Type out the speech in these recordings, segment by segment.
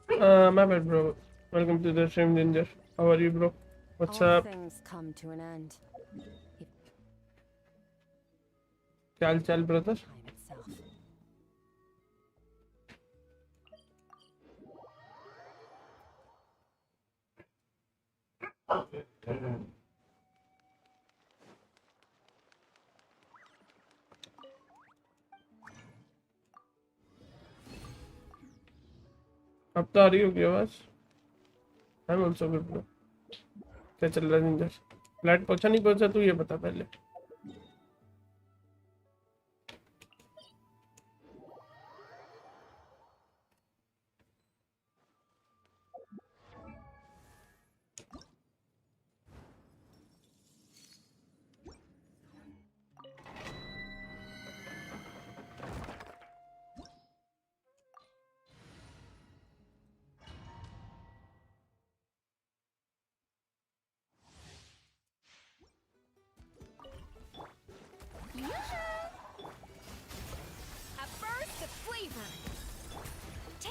My bad, bro. Welcome to the stream, Ginger. How are you, bro? What's All up? things come to an end. Chal, brother. Time itself. अब तो आ रही होगी आवाज. I'm also good, bro. क्या चल रहा है, ginger? Flat पहुंचा नहीं पहुंचा, तू ये बता पहले.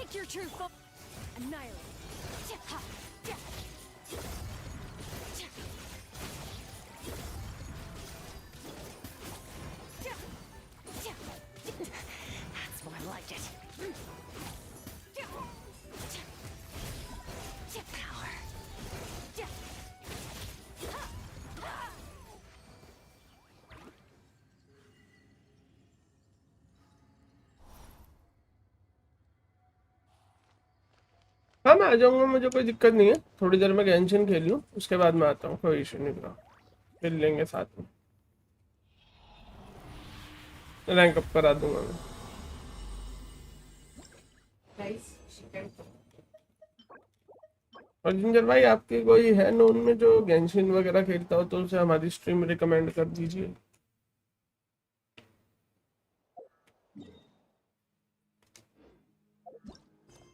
Take your true form. Annihilate. That's more like it. Power. हाँ मैं आ जाऊंगा, मुझे कोई दिक्कत नहीं है। थोड़ी देर में गेंशिन खेल लूँ, उसके बाद मैं आता हूँ, कोई इशू नहीं ब्रो। खेल लेंगे साथ में, रैंक अप करा दूंगा मैं। और जिंजर भाई, आपके कोई है नोन में जो गेंशिन वगैरह खेलता हो तो उसे हमारी स्ट्रीम रिकमेंड कर दीजिए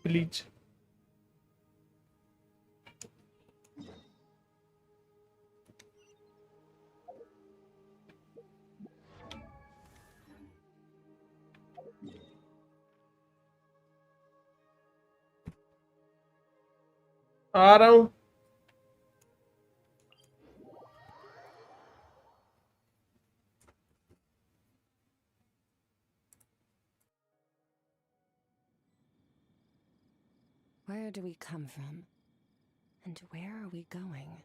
प्लीज। आ रहा हूँ। Where do we come from? And where are we going?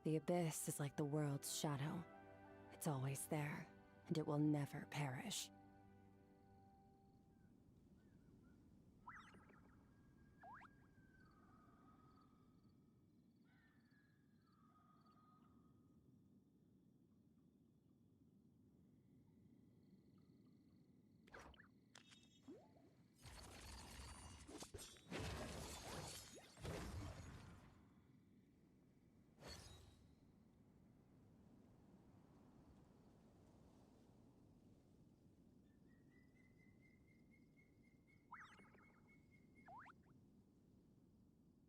The abyss is like the world's shadow. It's always there, and it will never perish.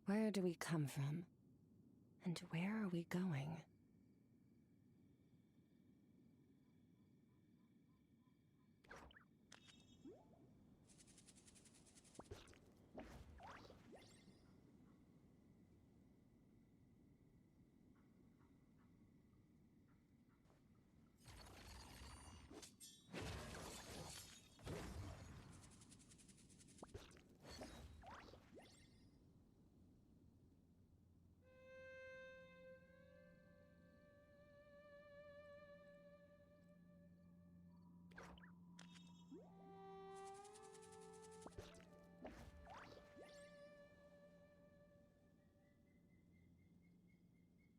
Where do we come from? And where are we going?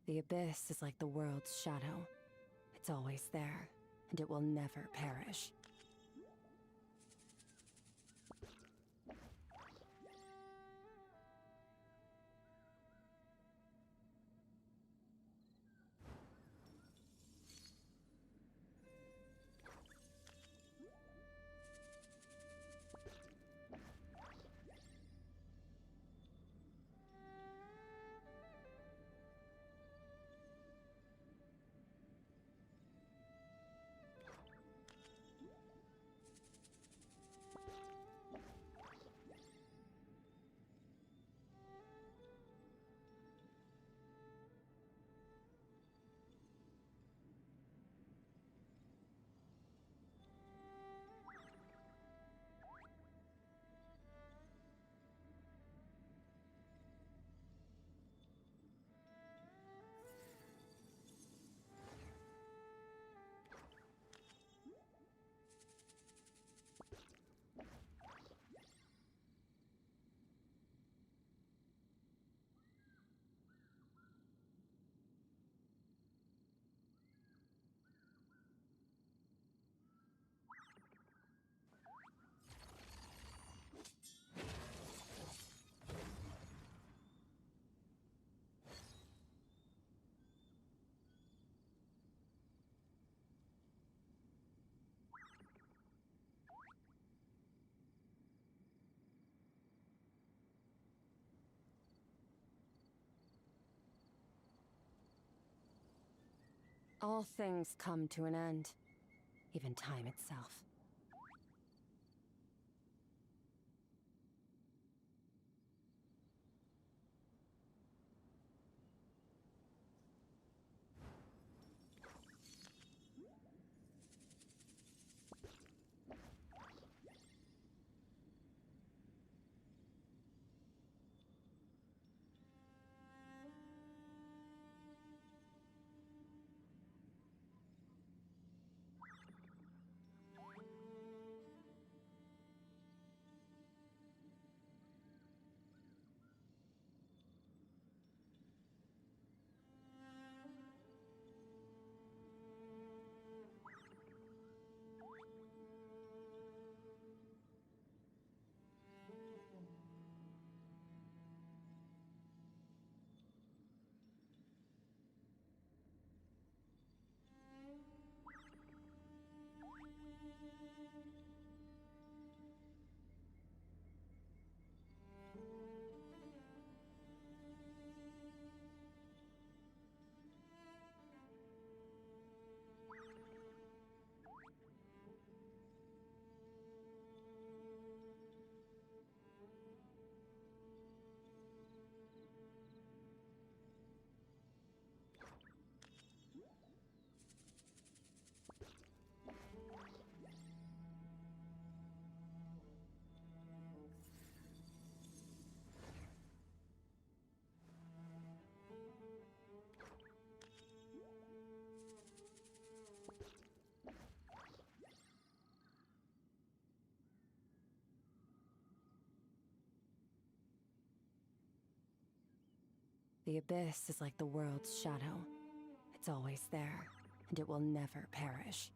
The abyss is like the world's shadow. It's always there, and it will never perish. All things come to an end, even time itself. The abyss is like the world's shadow. It's always there, and it will never perish.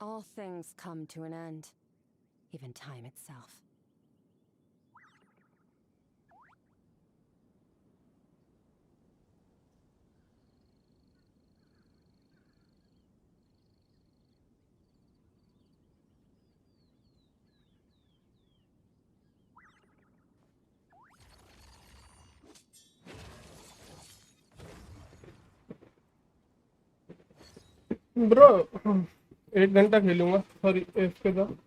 All things come to an end, even time itself. Bro 1 घंटा खेलूंगा, sorry इसके बाद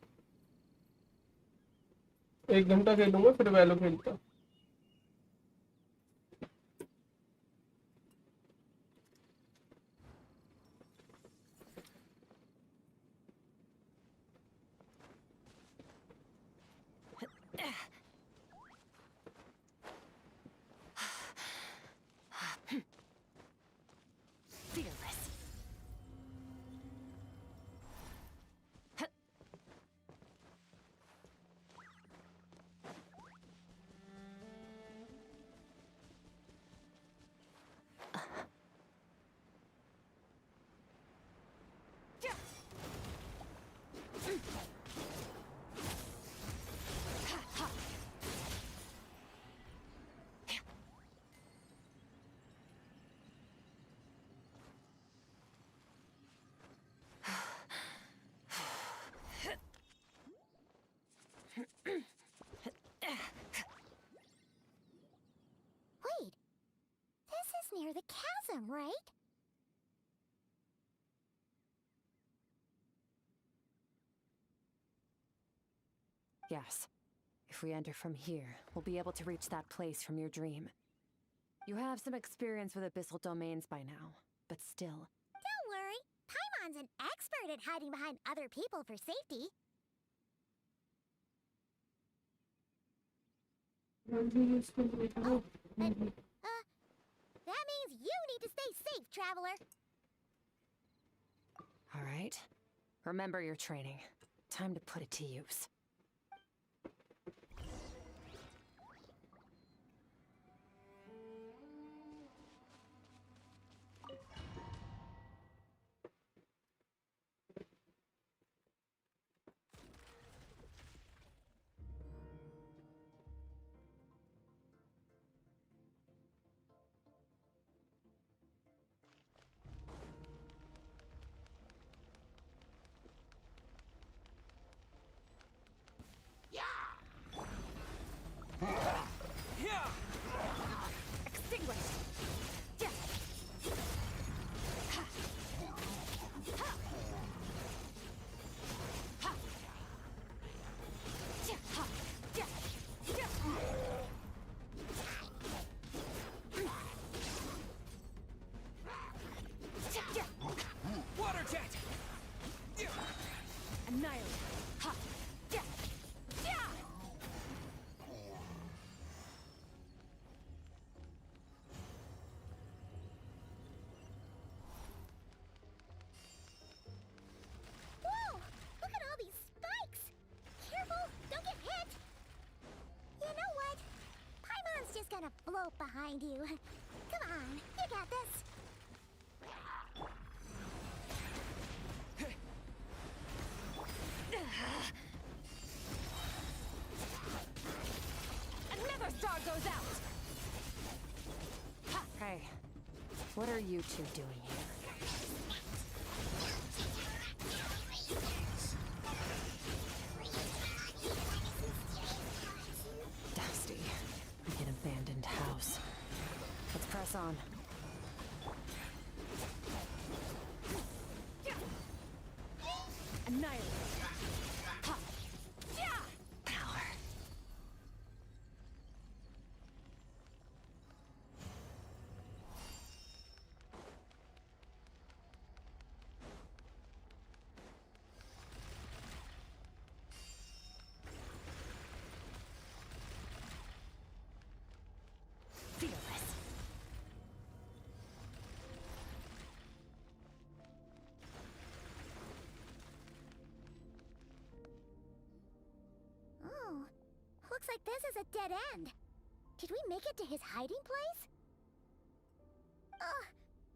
1 घंटा खेलूंगा फिर वैलो खेलता। near the chasm, right? Yes. If we enter from here, we'll be able to reach that place from your dream. You have some experience with abyssal domains by now, but still. Don't worry. Paimon's an expert at hiding behind other people for safety. Oh, that means you need to stay safe, traveler. All right. Remember your training. Time to put it to use. Extinguish! Yeah. Ha. Ha. Ha. Yeah. Ha. Yeah. Yeah. Yeah. Water jet! Annihilate! Ha. Yeah. Yeah. Whoa! Look at all these spikes! Careful, don't get hit! You know what? Paimon's just gonna float behind you. Come on, you got this. Another star goes out! Ha. Hey, what are you two doing here? Dusty, like an abandoned house. Let's press on. Annihilate! Ha. Yeah. Power. Fearless. Oh, looks like this is a dead end. Did we make it to his hiding place? Ugh,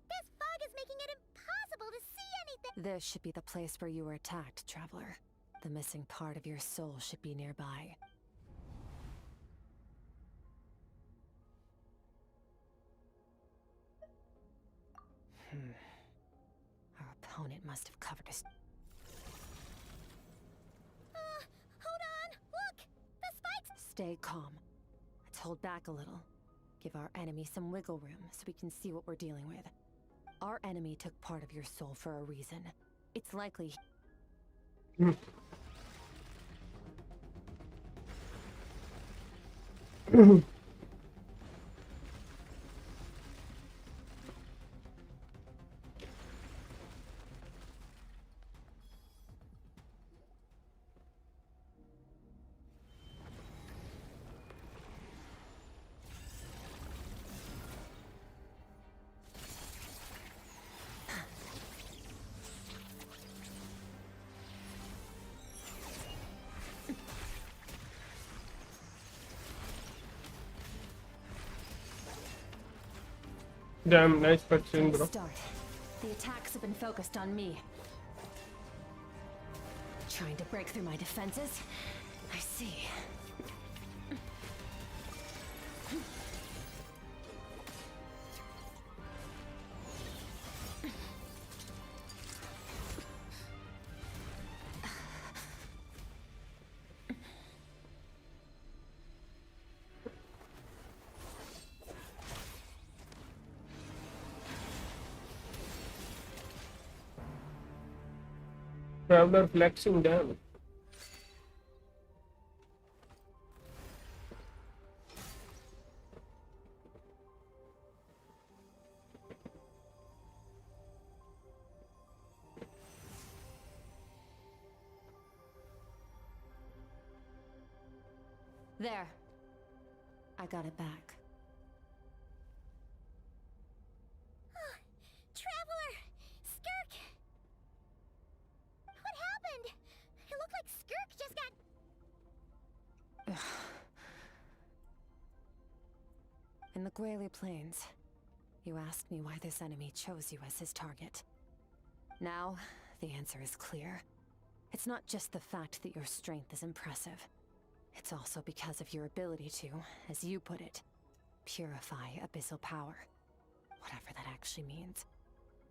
this fog is making it impossible to see anything. This should be the place where you were attacked, traveler. The missing part of your soul should be nearby. Our opponent must have covered his... Hold on, look! The spikes! Stay calm. Let's hold back a little. Give our enemy some wiggle room so we can see what we're dealing with. Our enemy took part of your soul for a reason. It's likely... Damn, nice cutscene, bro. Start. The attacks have been focused on me. Trying to break through my defenses? I see. traveler flexing, damn. There. I got it back. Traveler! Skirk! What happened? It looked like Skirk just got... In the Guili Plains, you asked me why this enemy chose you as his target. Now, the answer is clear. It's not just the fact that your strength is impressive. It's also because of your ability to, as you put it, purify abyssal power. Whatever that actually means.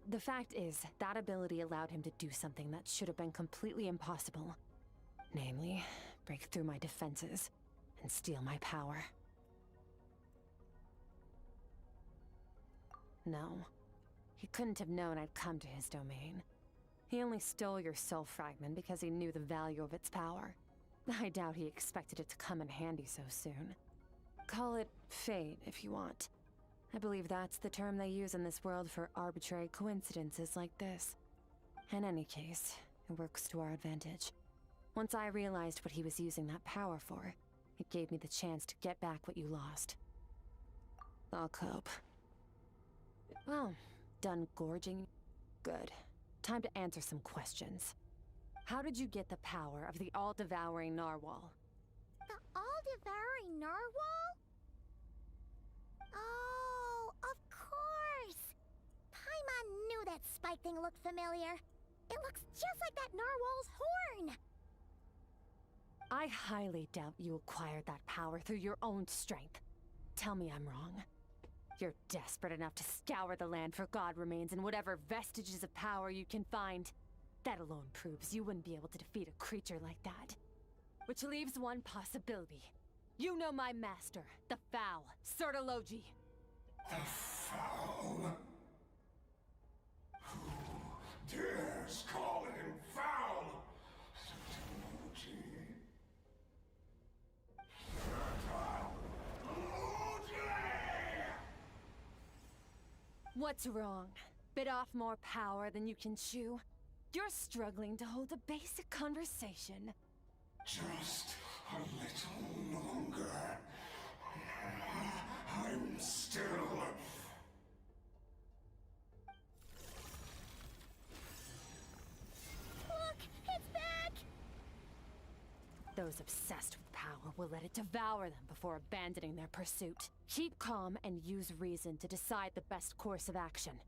The fact is, that ability allowed him to do something that should have been completely impossible. Namely, break through my defenses and steal my power. No, he couldn't have known I'd come to his domain. He only stole your soul fragment because he knew the value of its power. I doubt he expected it to come in handy so soon. Call it fate, if you want. I believe that's the term they use in this world for arbitrary coincidences like this. In any case, it works to our advantage. Once I realized what he was using that power for, it gave me the chance to get back what you lost. I'll cope. Well, done gorging? Good. Time to answer some questions. How did you get the power of the all-devouring narwhal? The all-devouring narwhal? Oh, of course! Paimon knew that spike thing looked familiar. It looks just like that narwhal's horn! I highly doubt you acquired that power through your own strength. Tell me I'm wrong. You're desperate enough to scour the land for god remains and whatever vestiges of power you can find. That alone proves you wouldn't be able to defeat a creature like that. Which leaves one possibility. You know my master, the Foul, Sertologi. The Foul? Who dares call him foul? What's wrong? Bit off more power than you can chew? You're struggling to hold a basic conversation. Just a little longer. I'm still... Look! It's back! Those obsessed with power will let it devour them before abandoning their pursuit. Keep calm and use reason to decide the best course of action.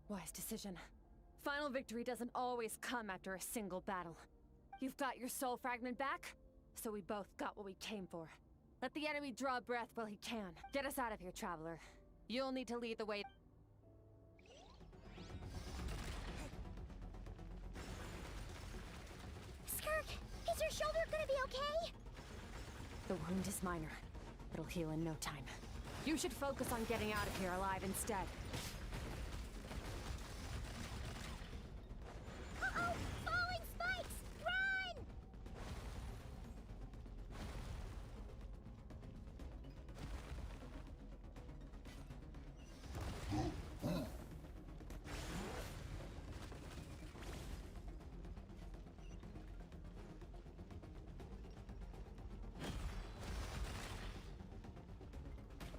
Wise decision. Final victory doesn't always come after a single battle. You've got your soul fragment back, so we both got what we came for. Let the enemy draw breath while he can. Get us out of here, traveler. You'll need to lead the way. Skirk, is your shoulder gonna be okay? The wound is minor. It'll heal in no time. You should focus on getting out of here alive instead. Uh-oh! Falling spikes! Run!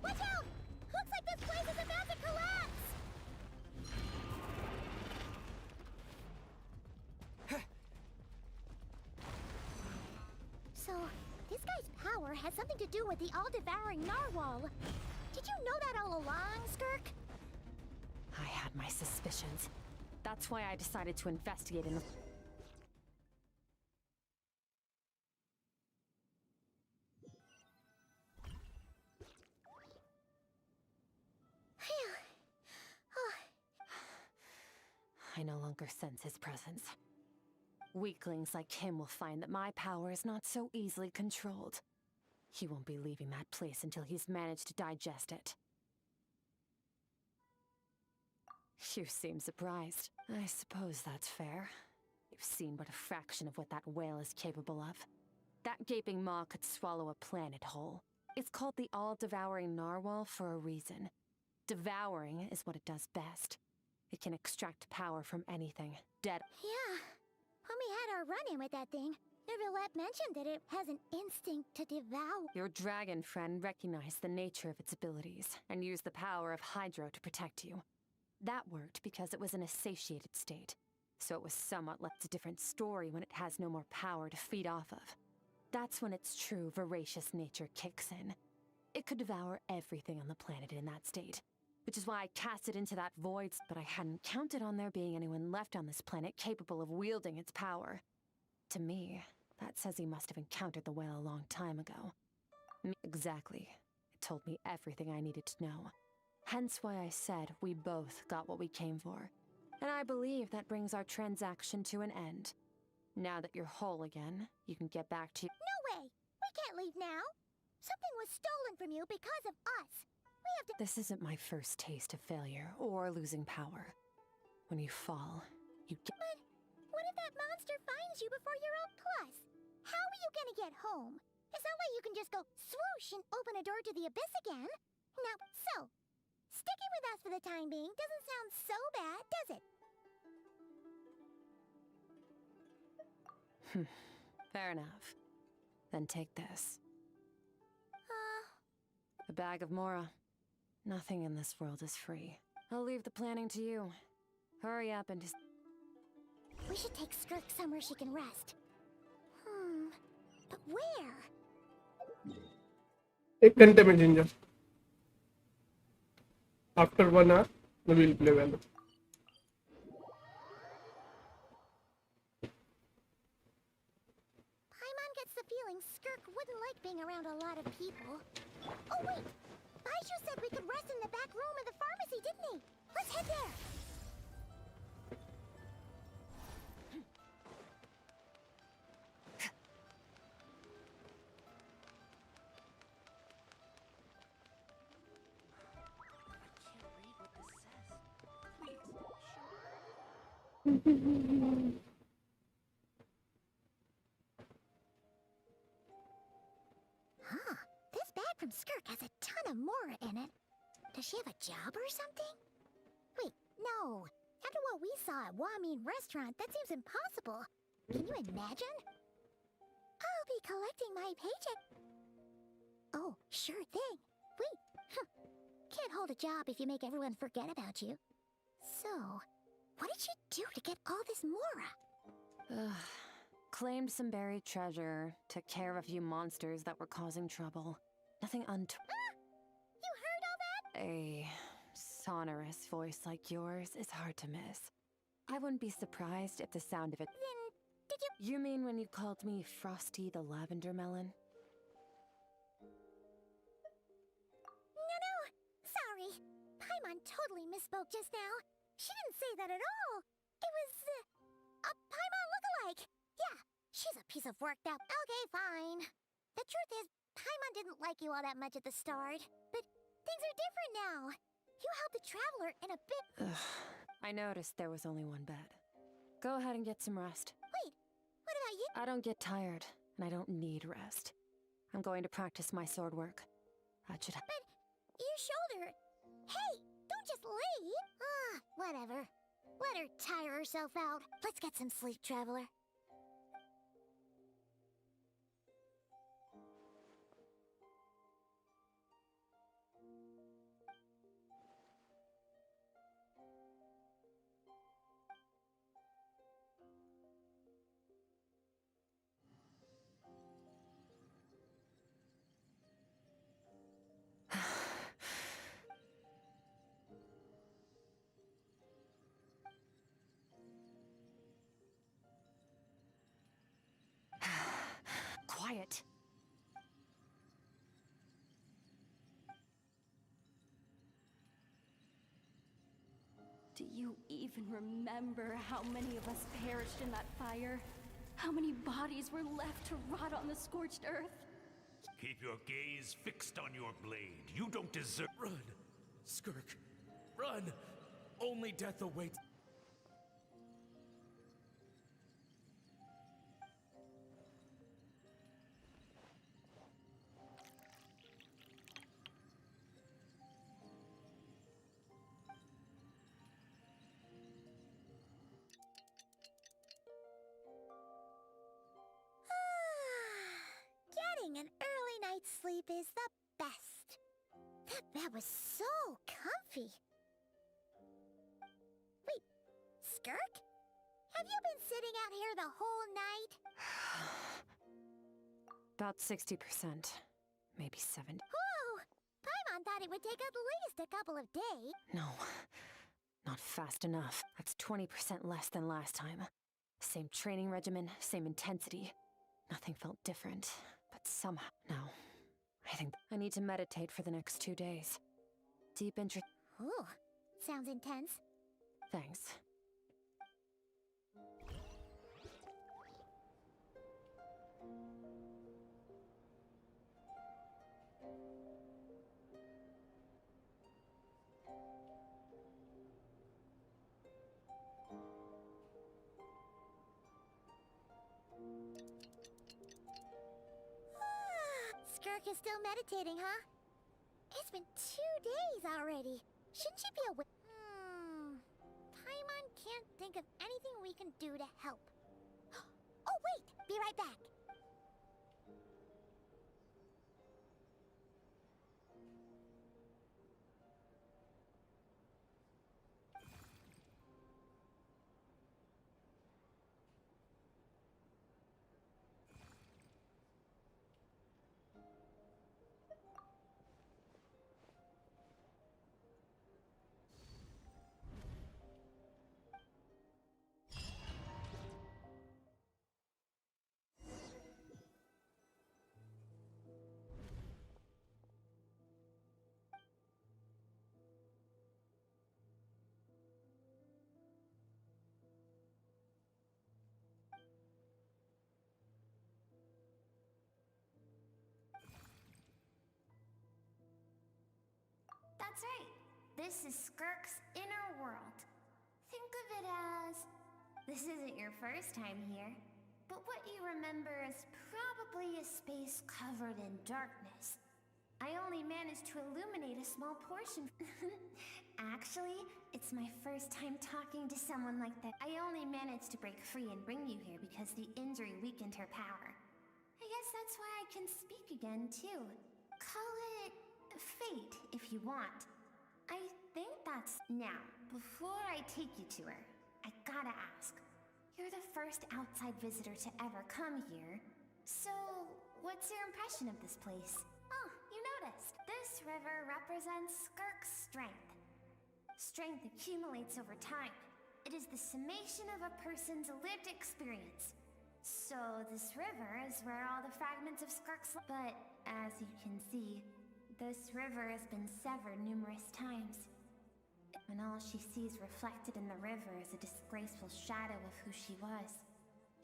Watch out! Looks like this place is about to collapse! So, this guy's power has something to do with the all-devouring narwhal. Did you know that all along, Skirk? I had my suspicions. That's why I decided to investigate in the... Phew. no longer sense his presence. Weaklings like him will find that my power is not so easily controlled. He won't be leaving that place until he's managed to digest it. You seem surprised. I suppose that's fair. You've seen but a fraction of what that whale is capable of. That gaping maw could swallow a planet whole. It's called the all-devouring narwhal for a reason. Devouring is what it does best. It can extract power from anything, dead. Yeah. When we had our run-in with that thing, Neverlet mentioned that it has an instinct to devour. Your dragon friend recognized the nature of its abilities and used the power of Hydro to protect you. That worked because it was in a satiated state, so it was somewhat like a different story when it has no more power to feed off of. That's when its true voracious nature kicks in. It could devour everything on the planet in that state, which is why I cast it into that void, but I hadn't counted on there being anyone left on this planet capable of wielding its power. To me, that says he must have encountered the whale a long time ago. Exactly. It told me everything I needed to know. Hence why I said we both got what we came for. And I believe that brings our transaction to an end. Now that you're whole again, you can get back to— No way! We can't leave now! Something was stolen from you because of us! We have to— This isn't my first taste of failure or losing power. When you fall, you get— But what if that monster finds you before you're up plus? How are you gonna get home? It's not like you can just go swoosh and open a door to the abyss again. Now, so, sticking with us for the time being doesn't sound so bad, does it? Fair enough. Then take this. A bag of Mora. Nothing in this world is free. I'll leave the planning to you. Hurry up and just— We should take Skirk somewhere she can rest. But where? एक घंटे में ginger after 1 hour we will play well. Paimon gets the feeling Skirk wouldn't like being around a lot of people. Oh wait! Baishu said we could rest in the back room of the pharmacy, didn't he? Let's head there! Huh. This bag from Skirk has a ton of Mora in it. Does she have a job or something? Wait, no. After what we saw at Wamin Restaurant, that seems impossible. Can you imagine? I'll be collecting my paycheck. Oh, sure thing. Wait. Can't hold a job if you make everyone forget about you. So, what did you do to get all this Mora? Claimed some buried treasure, took care of a few monsters that were causing trouble. Nothing You heard all that? A sonorous voice like yours is hard to miss. I wouldn't be surprised if the sound of it— Then, did you— You mean when you called me Frosty the Lavender Melon? No. Sorry. Paimon totally misspoke just now. She didn't say that at all. It was, a Paimon lookalike. Yeah, she's a piece of work that— Okay, fine. The truth is, Paimon didn't like you all that much at the start. But things are different now. You helped the Traveler in a bit— I noticed there was only one bed. Go ahead and get some rest. Wait, what about you? I don't get tired, and I don't need rest. I'm going to practice my sword work. That should— But your shoulder— Hey, don't just leave! Whatever. Let her tire herself out. Let's get some sleep, Traveler. Do you even remember how many of us perished in that fire? How many bodies were left to rot on the scorched earth? Keep your gaze fixed on your blade. You don't deserve— Run! Skirk! Run! Only death awaits. Getting an early night's sleep is the best. That bed was so comfy. Wait, Skirk? Have you been sitting out here the whole night? About 60%. Maybe 70. Whoa! Paimon thought it would take at least a couple of days. No. Not fast enough. That's 20% less than last time. Same training regimen, same intensity. Nothing felt different. But somehow... No. I think I need to meditate for the next 2 days. Deep interest... Ooh, sounds intense. Thanks. Skirk is still meditating, huh? It's been 2 days already. Shouldn't she be awake? Paimon can't think of anything we can do to help. Oh, wait! Be right back. That's right. This is Skirk's inner world. Think of it as... This isn't your first time here, but what you remember is probably a space covered in darkness. I only managed to illuminate a small portion. Actually, it's my first time talking to someone like that. I only managed to break free and bring you here because the injury weakened her power. I guess that's why I can speak again, too. Call it fate, if you want. I think that's... Now, before I take you to her, I gotta ask. You're the first outside visitor to ever come here. So, what's your impression of this place? Oh, you noticed. This river represents Skirk's strength. Strength accumulates over time. It is the summation of a person's lived experience. So, this river is where all the fragments of Skirk's... But, as you can see, this river has been severed numerous times. And all she sees reflected in the river is a disgraceful shadow of who she was.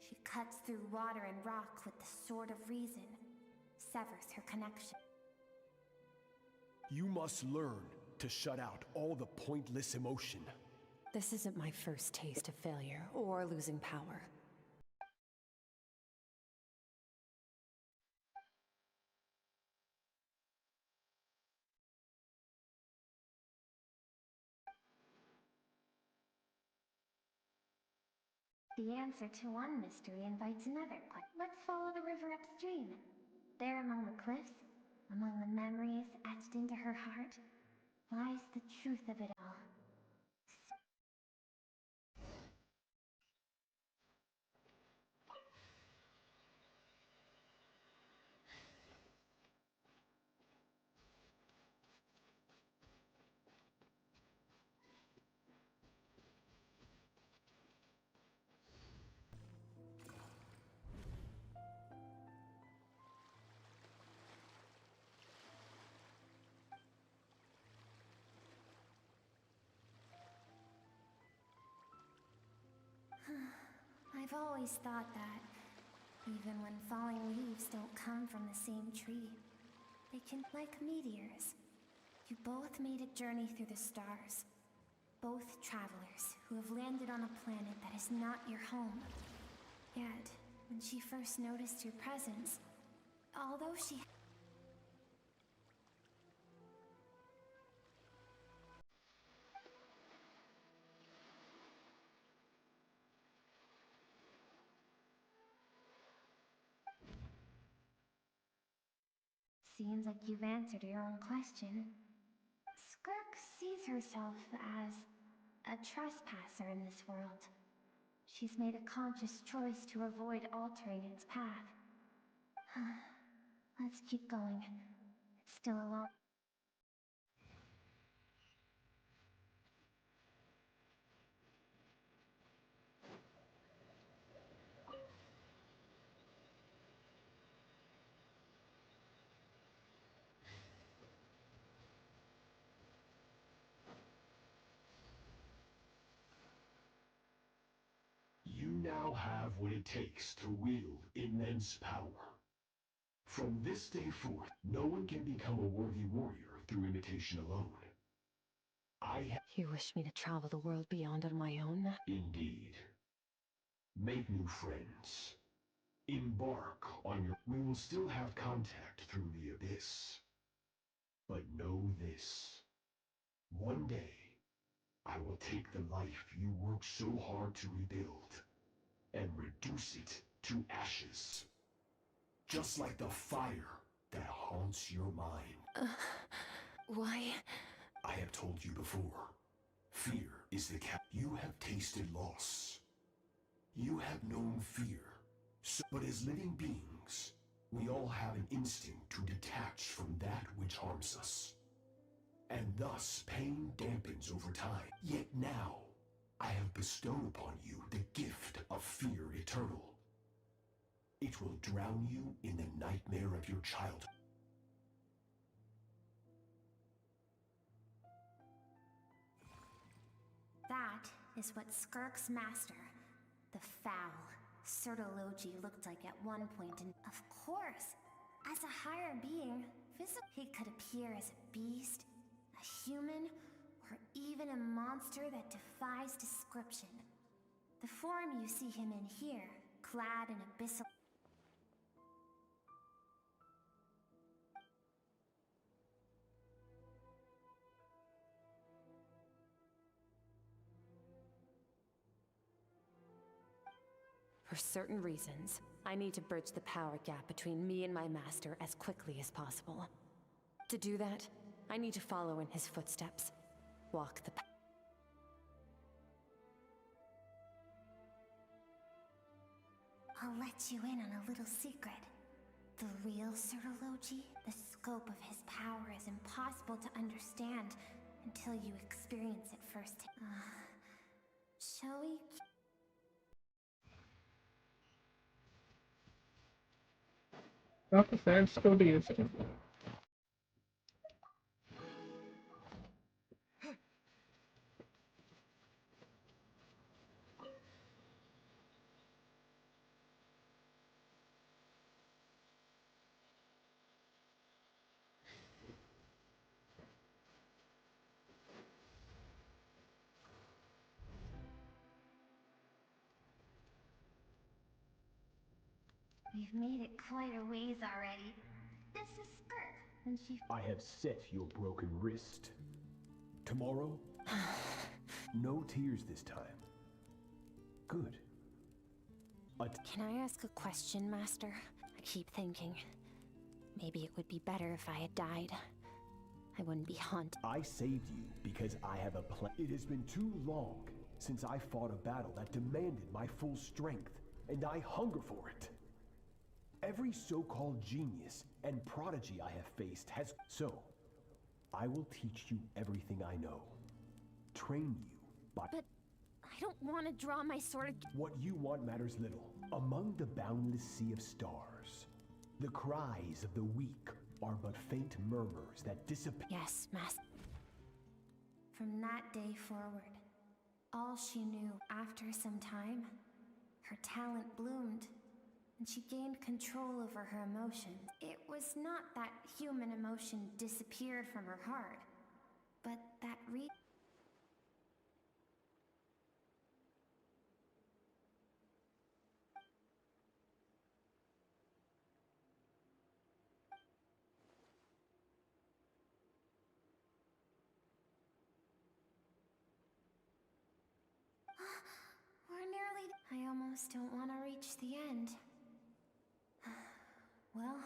She cuts through water and rock with the sword of reason, severs her connection. You must learn to shut out all the pointless emotion. This isn't my first taste of failure or losing power. The answer to one mystery invites another. Let's follow the river upstream. There among the cliffs, among the memories etched into her heart, lies the truth of it all. I've always thought that, even when falling leaves don't come from the same tree, they can, like meteors. You both made a journey through the stars. Both travelers who have landed on a planet that is not your home. Yet, when she first noticed your presence, although she... Seems like you've answered your own question. Skirk sees herself as a trespasser in this world. She's made a conscious choice to avoid altering its path. Let's keep going. It's still a long... You now have what it takes to wield immense power. From this day forth, no one can become a worthy warrior through imitation alone. You wish me to travel the world beyond on my own? Indeed. Make new friends. Embark on your... We will still have contact through the abyss. But know this. One day, I will take the life you worked so hard to rebuild and reduce it to ashes. Just like the fire that haunts your mind. Why? I have told you before. Fear is the You have tasted loss. You have known fear. But as living beings, we all have an instinct to detach from that which harms us. And thus, pain dampens over time. Yet now, I have bestowed upon you the gift of fear eternal. It will drown you in the nightmare of your childhood. That is what Skirk's master, the foul Sertologi, looked like at one point in... Of course! As a higher being, he could appear as a beast, a human, or even a monster that defies description. The form you see him in here, clad in abyssal... For certain reasons, I need to bridge the power gap between me and my master as quickly as possible. To do that, I need to follow in his footsteps. Walk the path. I'll let you in on a little secret. The real Sertologi, the scope of his power is impossible to understand until you experience it first. Shall we? काफी sad story है इसकी. We've made it quite a ways already. This is Skirk, and she... I have set your broken wrist. Tomorrow? No tears this time. Good. Can I ask a question, Master? I keep thinking, maybe it would be better if I had died. I wouldn't be haunted. I saved you because I have a plan. It has been too long since I fought a battle that demanded my full strength, and I hunger for it. Every so-called genius and prodigy I have faced has... So, I will teach you everything I know. Train you by... But I don't want to draw my sword. What you want matters little. Among the boundless sea of stars, the cries of the weak are but faint murmurs that disappear. Yes, Master. From that day forward, all she knew after some time Her talent bloomed, and she gained control over her emotions. It was not that human emotion disappeared from her heart, but that we're nearly. I almost don't want to reach the end. Well.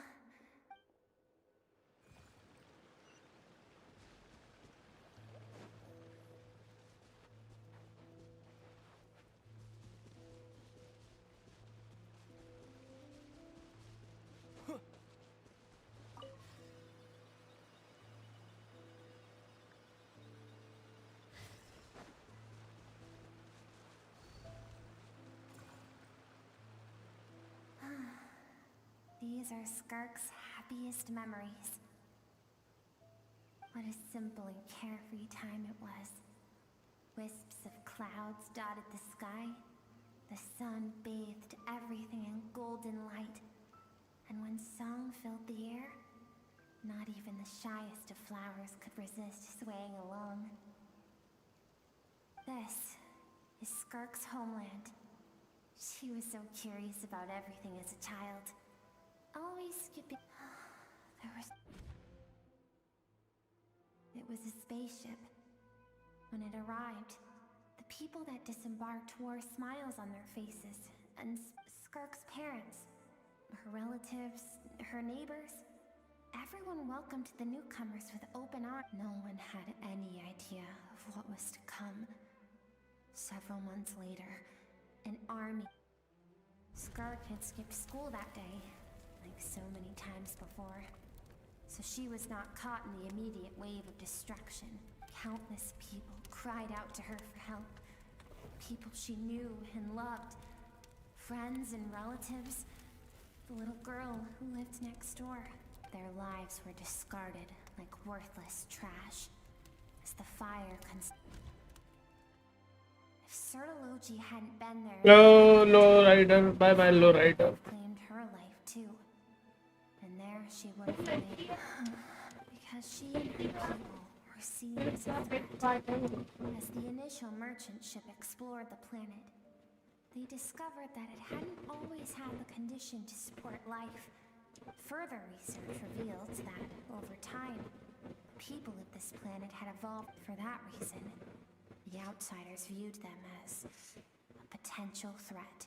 These are Skirk's happiest memories. What a simple and carefree time it was. Wisps of clouds dotted the sky. The sun bathed everything in golden light. And when song filled the air, not even the shyest of flowers could resist swaying along. This is Skirk's homeland. She was so curious about everything as a child. Always skipping. It was a spaceship. When it arrived, the people that disembarked wore smiles on their faces, and Skirk's parents, her relatives, her neighbors, everyone welcomed the newcomers with open arms. No one had any idea of what was to come. Several months later, an army. Skirk had skipped school that day, like so many times before, so she was not caught in the immediate wave of destruction. Countless people cried out to her for help. People she knew and loved. Friends and relatives. The little girl who lived next door. Their lives were discarded like worthless trash as the fire If Sertology hadn't been there... Oh, low rider. Bye bye, low rider. ...claimed her life too. And there she would have remained. Because she and her people were seen as a threat. As the initial merchant ship explored the planet, they discovered that it hadn't always had the condition to support life. Further research revealed that, over time, the people of this planet had evolved. For that reason, the outsiders viewed them as a potential threat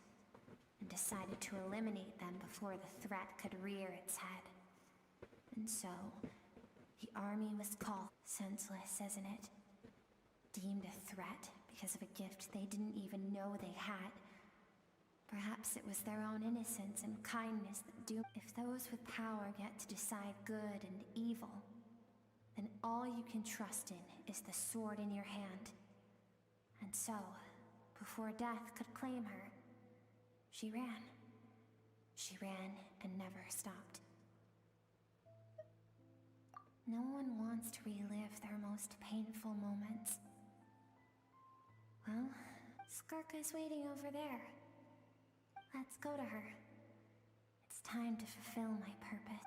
and decided to eliminate them before the threat could rear its head. And so, the army was called senseless, isn't it? Deemed a threat because of a gift they didn't even know they had. Perhaps it was their own innocence and kindness that doomed. If those with power get to decide good and evil, then all you can trust in is the sword in your hand. And so, before death could claim her, she ran. She ran and never stopped. No one wants to relive their most painful moments. Well, Skirk is waiting over there. Let's go to her. It's time to fulfill my purpose.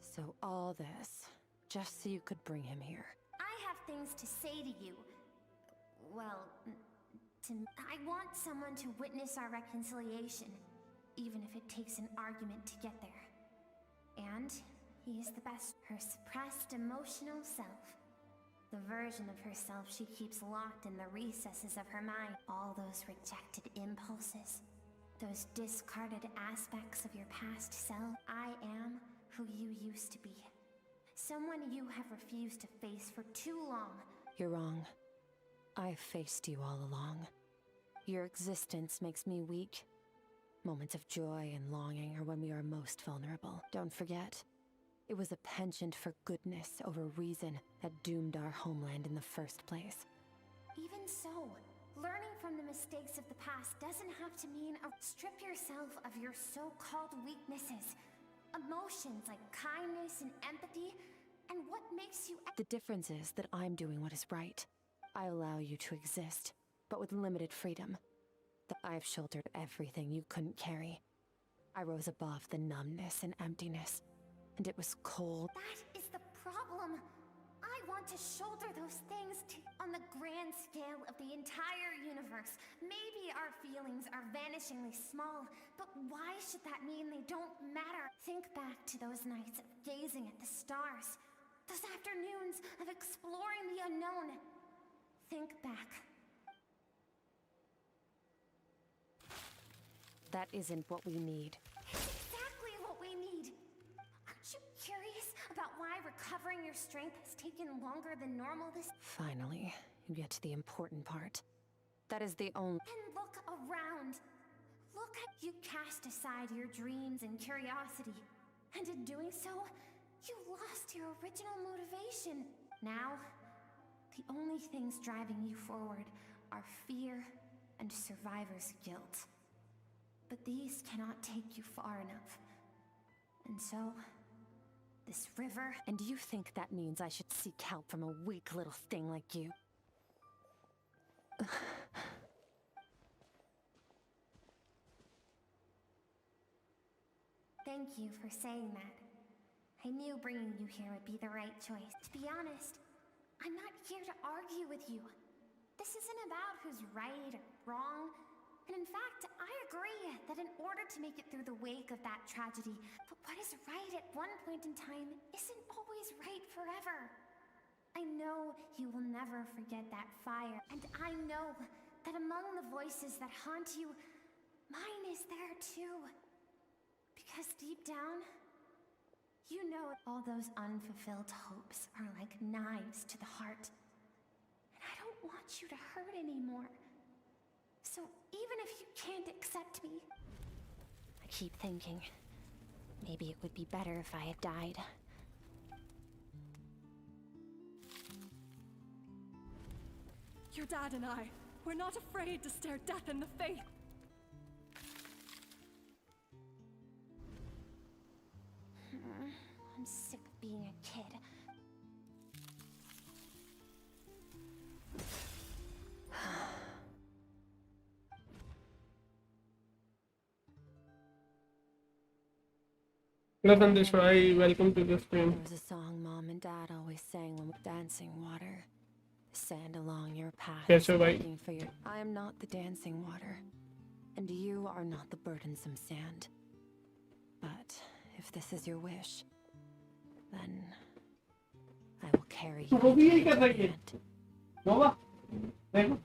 So all this, just so you could bring him here. I have things to say to you. Well, I want someone to witness our reconciliation, even if it takes an argument to get there. And he is the best. Her suppressed emotional self. The version of herself she keeps locked in the recesses of her mind. All those rejected impulses. Those discarded aspects of your past self. I am who you used to be. Someone you have refused to face for too long. You're wrong. I've faced you all along. Your existence makes me weak. Moments of joy and longing are when we are most vulnerable. Don't forget, It was a penchant for goodness over reason that doomed our homeland in the first place. Even so, learning from the mistakes of the past doesn't have to mean strip yourself of your so-called weaknesses. Emotions like kindness and empathy, and what makes you... The difference is that I'm doing what is right. I allow you to exist, but with limited freedom. I've shouldered everything you couldn't carry. I rose above the numbness and emptiness, and it was cold. That is the problem. I want to shoulder those things on the grand scale of the entire universe. Maybe our feelings are vanishingly small, but why should that mean they don't matter? Think back to those nights of gazing at the stars, those afternoons of exploring the unknown. Think back. That isn't what we need. It's exactly what we need. Aren't you curious about why recovering your strength has taken longer than normal this... Finally, you get to the important part. That is the only... Then look around. Look at you cast aside your dreams and curiosity. And in doing so, you lost your original motivation. Now, the only things driving you forward are fear and survivor's guilt. But these cannot take you far enough. And so, this river... And you think that means I should seek help from a weak little thing like you? Thank you for saying that. I knew bringing you here would be the right choice. To be honest, I'm not here to argue with you. This isn't about who's right or wrong. And in fact, I agree that in order to make it through the wake of that tragedy, but what is right at one point in time isn't always right forever. I know you will never forget that fire, and I know that among the voices that haunt you, mine is there too. Because deep down, you know all those unfulfilled hopes are like knives to the heart. And I don't want you to hurt anymore. So even if you can't accept me... I keep thinking, maybe it would be better if I had died. Your dad and I, we're not afraid to stare death in the face. I'm sick of being a kid. Hello Sandeshwai, welcome to the stream. There was a song Mom and Dad always sang when we were dancing water. The sand along your path Yes, is sir, bye. waiting for your... I am not the dancing water, and you are not the burdensome sand. But if this is your wish, then I will carry you. वो भी यही कर into रही the है। end. बाबा, देखो।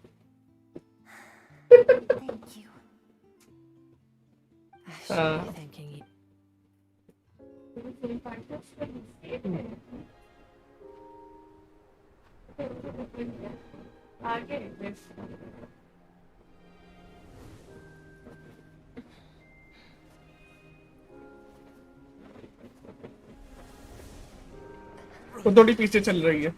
Thank you. I should be thanking you. वो थोड़ी पीछे चल रही है।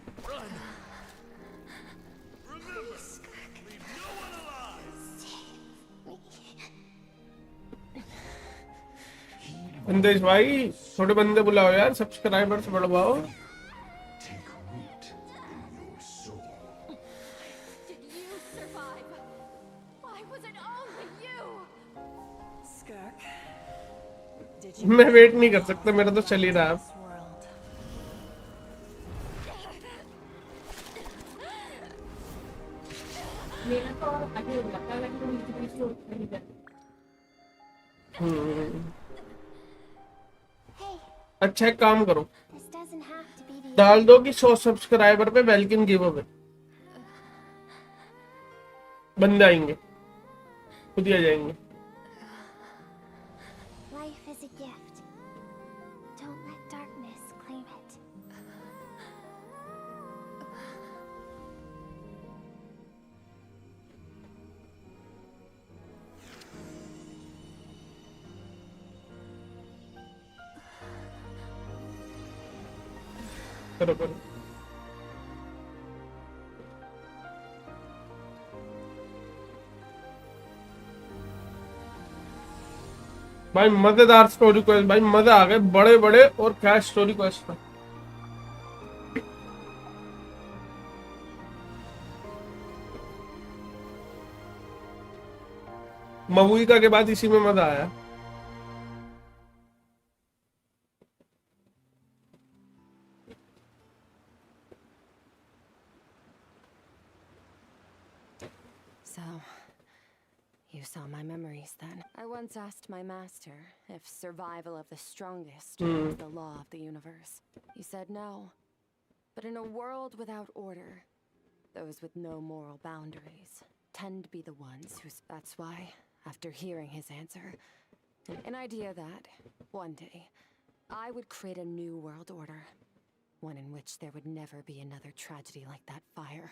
संदेश भाई, थोड़े बंदे बुलाओ यार, subscribers बढ़वाओ। Take root in your soul. Did you survive? Why was it only you? Skirk, did you... मैं वेट नहीं कर सकता, मेरा तो चल ही रहा है। This world. अच्छा एक काम करो, This doesn't have to be the डाल दो कि 100 सब्सक्राइबर पे वेलकम गिव अवे। बंदे आएंगे, खुद ही आ जाएंगे। Life is a gift. Don't let darkness claim it. करो करो। भाई मजेदार स्टोरी क्वेस्ट, भाई मजा आ गए, बड़े बड़े और क्या स्टोरी क्वेस्ट था। महुइका के बाद इसी में मजा आया। So, you saw my memories then. I once asked my master if survival of the strongest was the law of the universe. He said no. But in a world without order, those with no moral boundaries tend to be the ones who's... That's why, after hearing his answer, an idea that, one day, I would create a new world order. One in which there would never be another tragedy like that fire.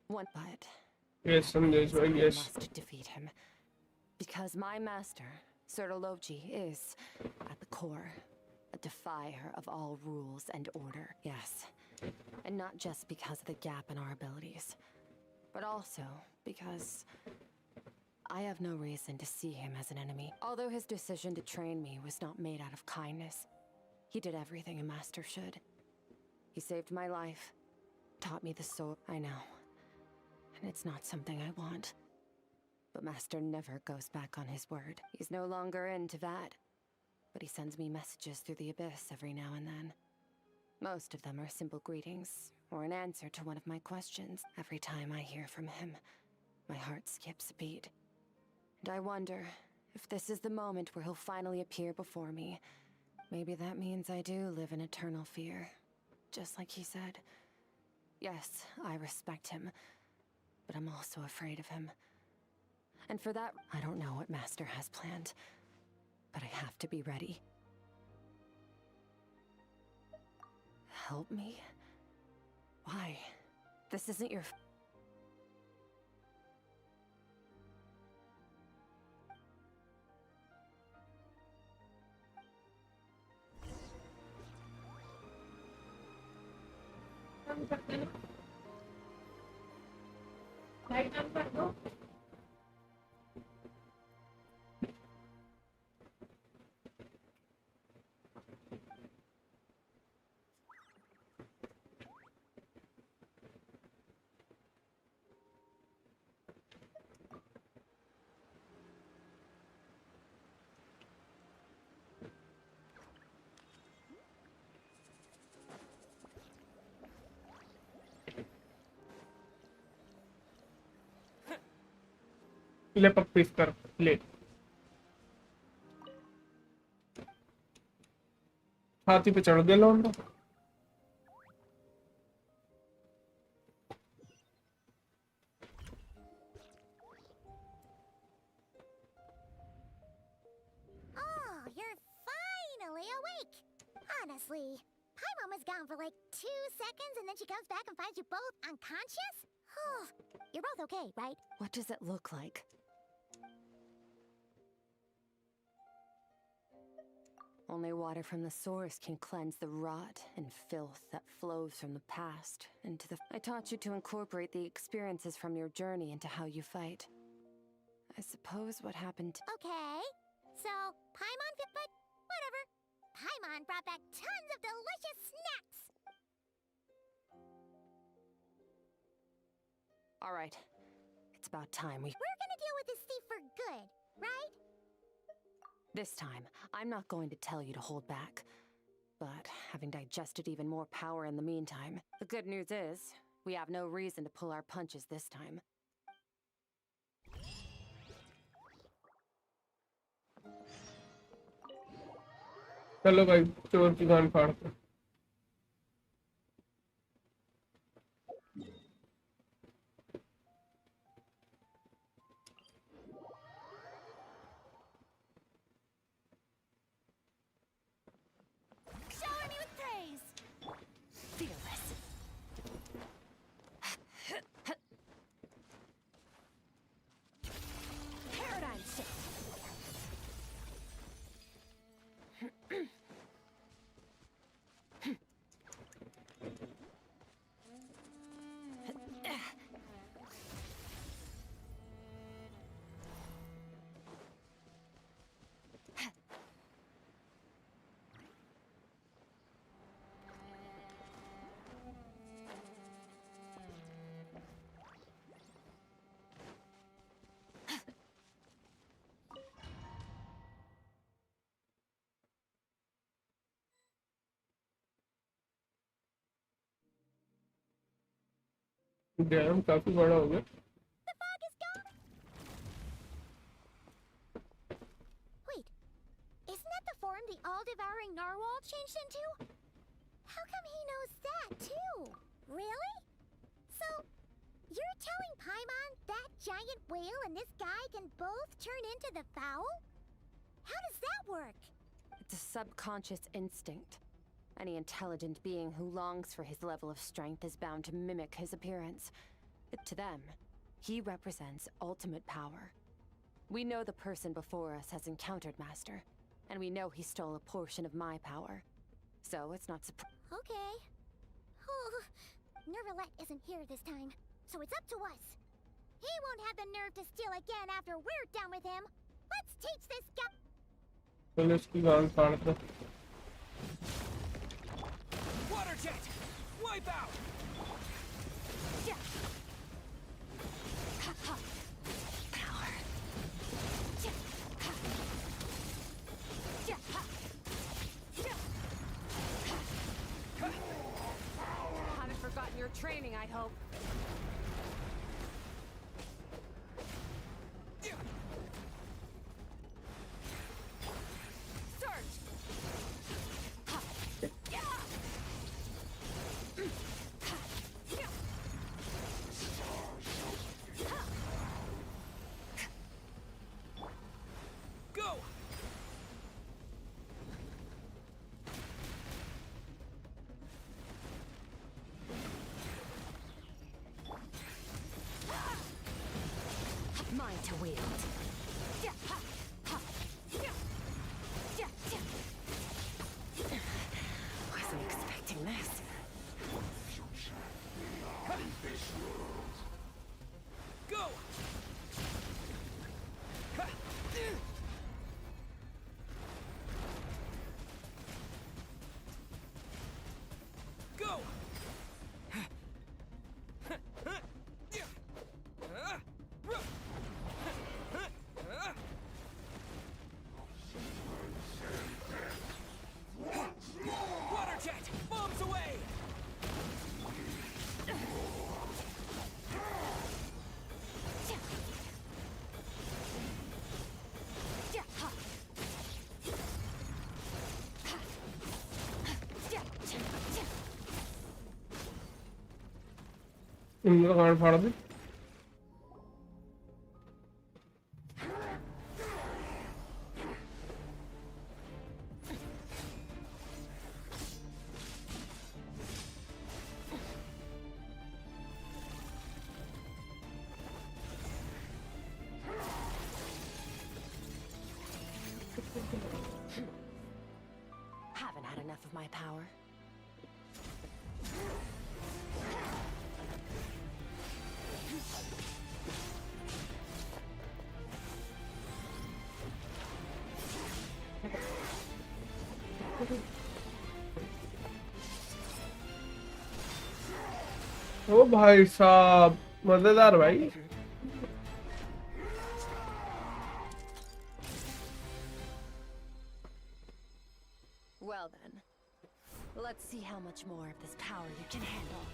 One, but... Yes, Sandesh, I yes. must defeat him. Because my master, Sertologi, is, at the core, a defier of all rules and order. Yes. And not just because of the gap in our abilities, but also because I have no reason to see him as an enemy. Although his decision to train me was not made out of kindness, he did everything a master should. He saved my life, taught me the sword. I know. And it's not something I want. But Master never goes back on his word. He's no longer into that. But he sends me messages through the abyss every now and then. Most of them are simple greetings, or an answer to one of my questions. Every time I hear from him, my heart skips a beat. And I wonder if this is the moment where he'll finally appear before me. Maybe that means I do live in eternal fear. Just like he said. Yes, I respect him. But I'm also afraid of him. And for that, I don't know what Master has planned. But I have to be ready. Help me? Why? This isn't your... ले piece कर ले। हाथी पे चढ़ गया लौंडा। Oh, you're finally awake. Honestly, Paimon was gone for like 2 seconds and then she comes back and finds you both unconscious? You're both okay, right? What does it look like? Only water from the source can cleanse the rot and filth that flows from the past into the... I taught you to incorporate the experiences from your journey into how you fight. I suppose what happened... Okay, so Paimon... but whatever. Paimon brought back tons of delicious snacks! Alright. It's about time we... We're gonna deal with this thief for good, right? This time, I'm not going to tell you to hold back. But having digested even more power in the meantime, the good news is, we have no reason to pull our punches this time. चलो भाई चोर की गान फाड़ते। Shower me with praise! Fearless. Paradigm shift! Dam काफी बड़ा हो गया। The fog is gone. Wait, isn't that the form the all-devouring narwhal changed into? How come he knows that too? Really? So, you're telling Paimon that giant whale and this guy can both turn into the fowl? How does that work? It's a subconscious instinct. Any intelligent being who longs for his level of strength is bound to mimic his appearance. To them, he represents ultimate power. We know the person before us has encountered Master, and we know he stole a portion of my power. So it's not surprising. Okay. Oh, Nervalette isn't here this time, so it's up to us. He won't have the nerve to steal again after we're done with him. Let's teach this guy. चलो इसकी गांड फाड़ते हैं। Water jet! Wipe out! Haven't forgotten your training, I hope. Go! Mine to wield. Wasn't expecting this. Go! Go! Water jet! Bombs away! इनका गांड फाड़ दे। Haven't had enough of my power. ओ भाई साहब मजेदार भाई। Well then, let's see how much more of this power you can handle.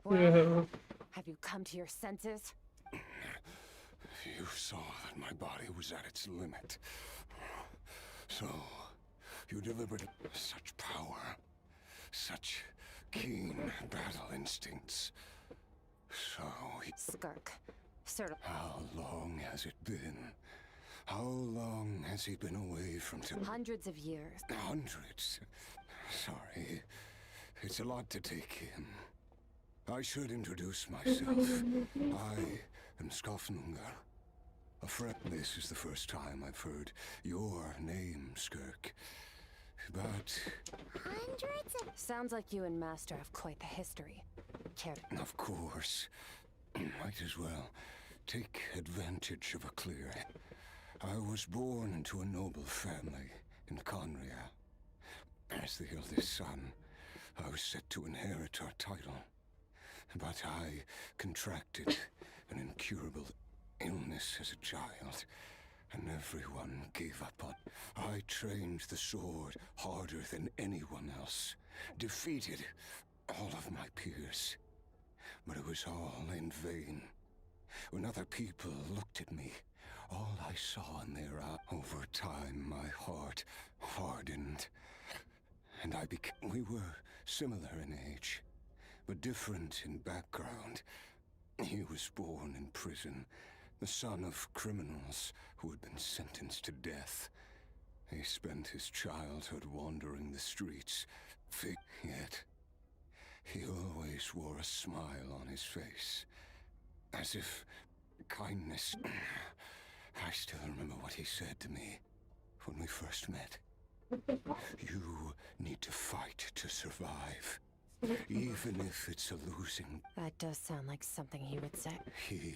Well, have you come to your senses? You saw that my body was at its limit. So, you delivered such power, such keen battle instincts. So, Skirk, sort of. how long has it been? How long has he been away from Hundreds of years. Hundreds? Sorry, it's a lot to take in. I should introduce myself. I am Skofnungar. A friend. This is the first time I've heard your name, Skirk. But Hundreds of... Sounds like you and Master have quite the history. Care to... of course, might as well take advantage of a clear. I was born into a noble family in Conria. As the eldest son, I was set to inherit our title. But I contracted an incurable illness as a child, and everyone gave up on. I trained the sword harder than anyone else, defeated all of my peers. But it was all in vain. When other people looked at me, all I saw in their eyes. Over time, my heart hardened, and I became. We were similar in age, but different in background. He was born in prison, the son of criminals who had been sentenced to death. He spent his childhood wandering the streets, yet he always wore a smile on his face, as if kindness. I still remember what he said to me when we first met. You need to fight to survive, even if it's a losing. That does sound like something he would say. He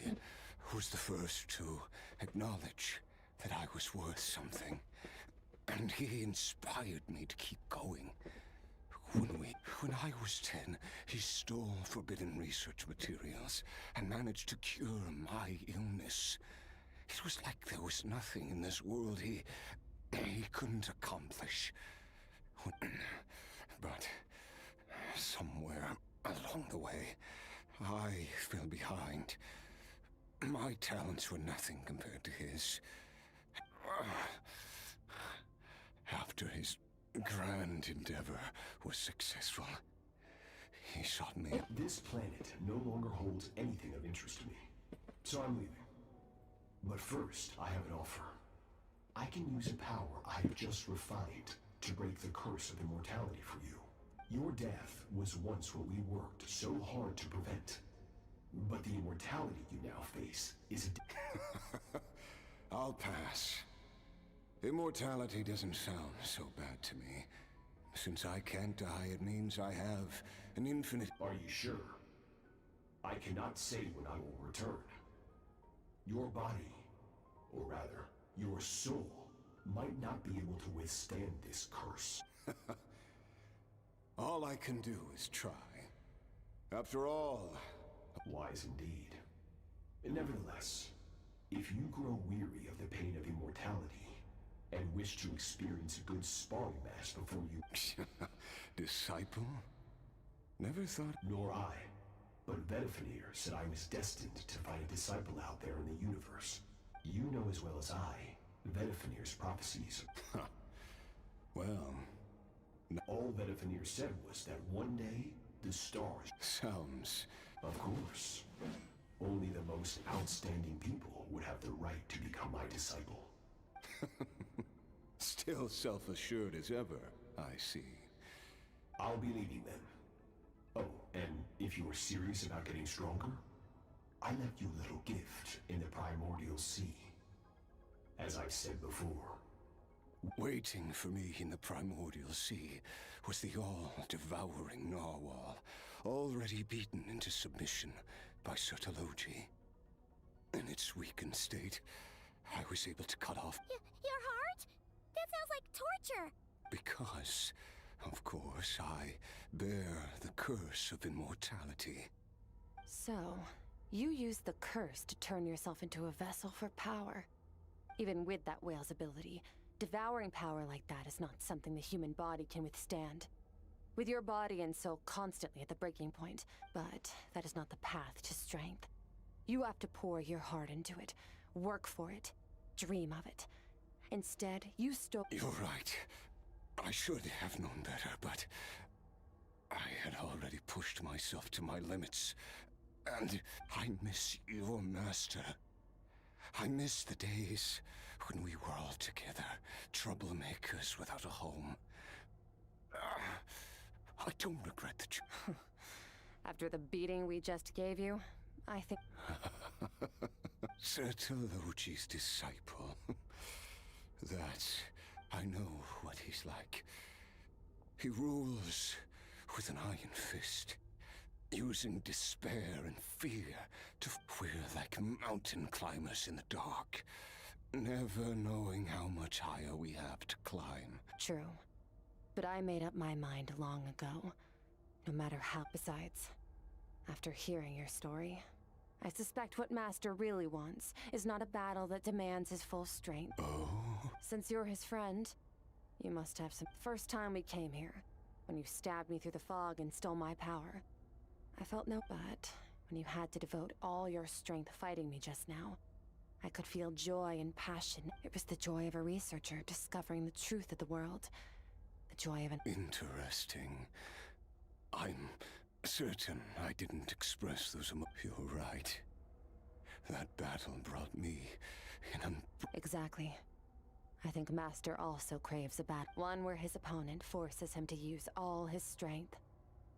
was the first to acknowledge that I was worth something, and he inspired me to keep going. When I was 10, he stole forbidden research materials and managed to cure my illness. It was like there was nothing in this world he couldn't accomplish. But somewhere along the way, I fell behind. My talents were nothing compared to his. After his grand endeavor was successful, he sought me. This planet no longer holds anything of interest to me, so I'm leaving. But first, I have an offer. I can use a power I have just refined to break the curse of immortality for you. Your death was once what we worked so hard to prevent. But the immortality you now face is a... I'll pass. Immortality doesn't sound so bad to me. Since I can't die, it means I have an infinite... Are you sure? I cannot say when I will return. Your body, or rather, your soul, might not be able to withstand this curse. All I can do is try. After all... Wise indeed. Nevertheless, if you grow weary of the pain of immortality, and wish to experience a good sparring match before you... Disciple? Never thought... Nor I. But Vedifenir said I was destined to find a disciple out there in the universe. You know as well as I, Vedifenir's prophecies. Well... All Vedifenir said was that one day, the stars... Sounds... Of course. Only the most outstanding people would have the right to become my disciple. Still self-assured as ever, I see. I'll be leaving then. Oh, and if you are serious about getting stronger, I left you a little gift in the primordial sea. As I said before. Waiting for me in the primordial sea was the all-devouring narwhal, already beaten into submission by Sertologi. In its weakened state, I was able to cut off... Your heart? That sounds like torture! Because, of course, I bear the curse of immortality. So, you used the curse to turn yourself into a vessel for power. Even with that whale's ability, devouring power like that is not something the human body can withstand. With your body and soul constantly at the breaking point, but that is not the path to strength. You have to pour your heart into it, work for it, dream of it. Instead, you stole... You're right. I should have known better, but... I had already pushed myself to my limits, and I miss your master. I miss the days when we were all together, troublemakers without a home. I don't regret the After the beating we just gave you, I think... Sertologi's disciple. That... I know what he's like. He rules with an iron fist, using despair and fear to... We're like mountain climbers in the dark, never knowing how much higher we have to climb. True. But I made up my mind long ago. No matter how... Besides, after hearing your story, I suspect what Master really wants is not a battle that demands his full strength. Oh? Since you're his friend, you must have some... First time we came here, when you stabbed me through the fog and stole my power, I felt no... But when you had to devote all your strength fighting me just now, I could feel joy and passion. It was the joy of a researcher discovering the truth of the world. The joy of an... Interesting. I'm certain I didn't express those emotions. You're right. That battle brought me in Exactly. I think Master also craves a battle. One where his opponent forces him to use all his strength,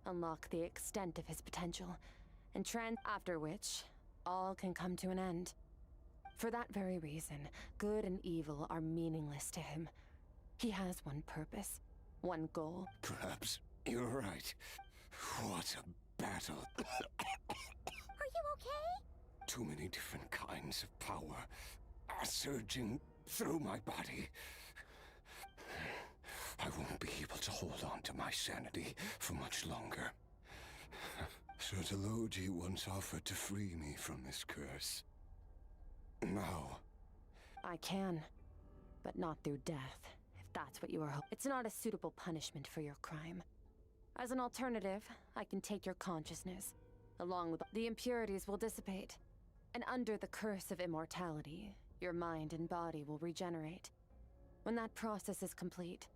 unlock the extent of his potential, and after which, all can come to an end. For that very reason, good and evil are meaningless to him. He has one purpose, one goal. Perhaps you're right. What a battle. Are you okay? Too many different kinds of power are surging through my body. I won't be able to hold on to my sanity for much longer. Sertologi once offered to free me from this curse. Now... I can, but not through death, if that's what you are hoping. It's not a suitable punishment for your crime. As an alternative, I can take your consciousness, along with the impurities will dissipate, and under the curse of immortality, your mind and body will regenerate. When that process is complete,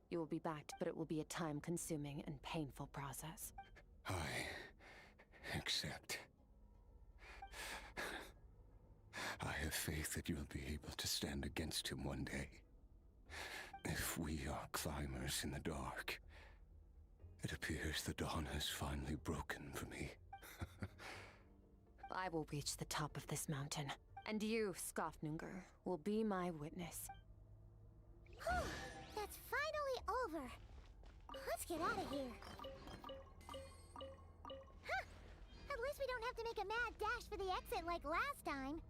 you will be back, but it will be a time-consuming and painful process. I accept. I have faith that you'll be able to stand against him one day. If we are climbers in the dark, it appears the dawn has finally broken for me. I will reach the top of this mountain, and you, Skofnunger, will be my witness. That's finally over. Let's get out of here. Huh! At least we don't have to make a mad dash for the exit like last time.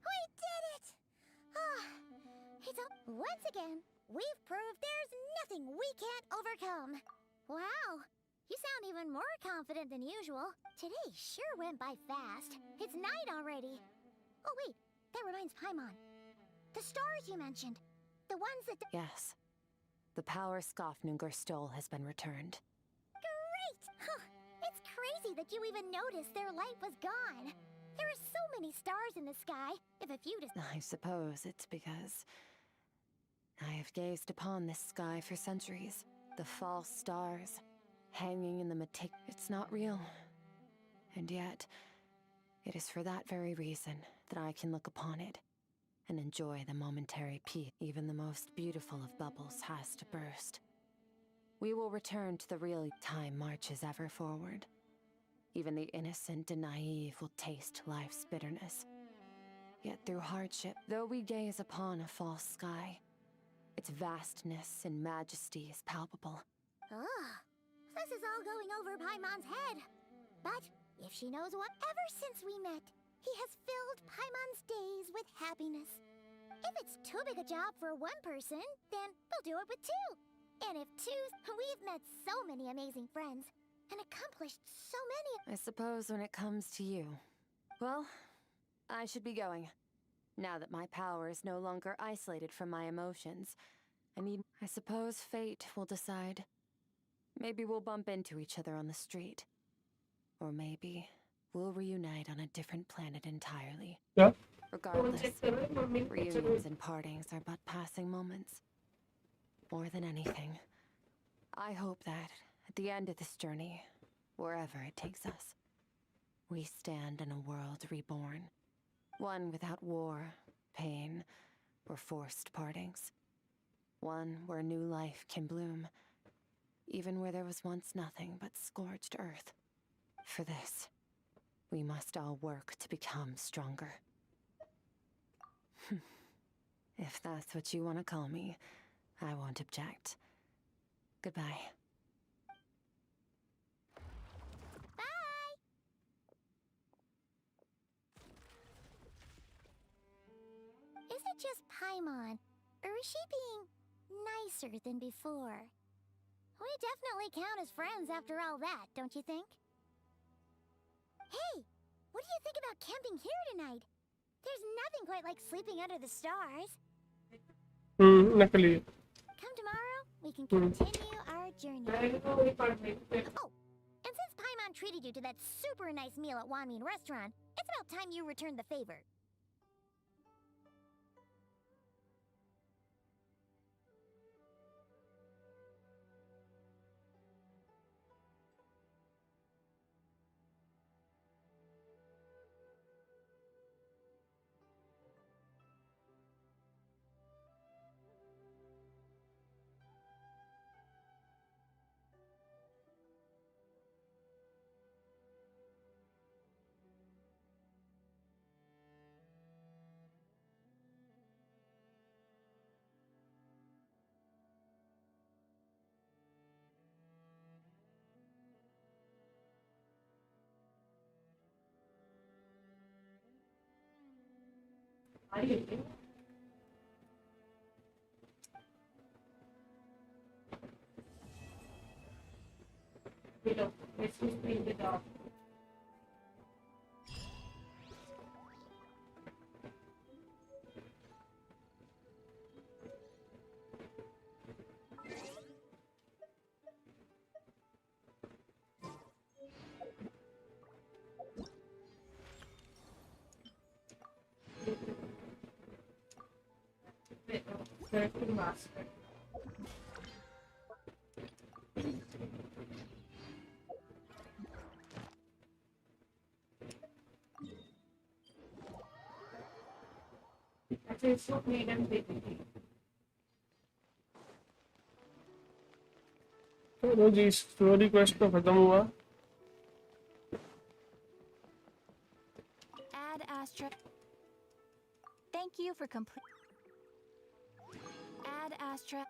We did it! Once again, we've proved there's nothing we can't overcome. Wow, you sound even more confident than usual. Today sure went by fast. It's night already. Oh wait, that reminds Paimon. The stars you mentioned. The ones that... Yes. The power Skofnunger stole has been returned. Great! Huh. It's crazy that you even noticed their light was gone. There are so many stars in the sky. If a few... I suppose it's because I have gazed upon this sky for centuries. The false stars, hanging in the It's not real. And yet, it is for that very reason that I can look upon it and enjoy the momentary peace. Even the most beautiful of bubbles has to burst. We will return to the real. Time marches ever forward. Even the innocent and naive will taste life's bitterness. Yet through hardship, though we gaze upon a false sky, its vastness and majesty is palpable. This is all going over Paimon's head. But if she knows what, ever since we met, he has filled Paimon's days with happiness. If it's too big a job for one person, then we'll do it with two. And if we've met so many amazing friends and accomplished so many. I suppose when it comes to you, well, I should be going. Now that my power is no longer isolated from my emotions, I suppose fate will decide. Maybe we'll bump into each other on the street. Or maybe we'll reunite on a different planet entirely. Yeah. Regardless, reunions and partings are but passing moments. More than anything, I hope that at the end of this journey, wherever it takes us, We stand in a world reborn. One without war, pain, or forced partings. One where new life can bloom, even where there was once nothing but scorched earth. For this, we must all work to become stronger. If that's what you want to call me, I won't object. Goodbye. Bye! Is it just Paimon, or is she being nicer than before? We definitely count as friends after all that, don't you think? Hey, what do you think about camping here tonight? There's nothing quite like sleeping under the stars. नकली Come tomorrow, we can continue our journey. Oh, and since Paimon treated you to that super nice meal at Wanmin Restaurant, it's about time you return the favor. चलो जी story quest तो खत्म हुआ Add Astra. Thank you for complete. Add Astra.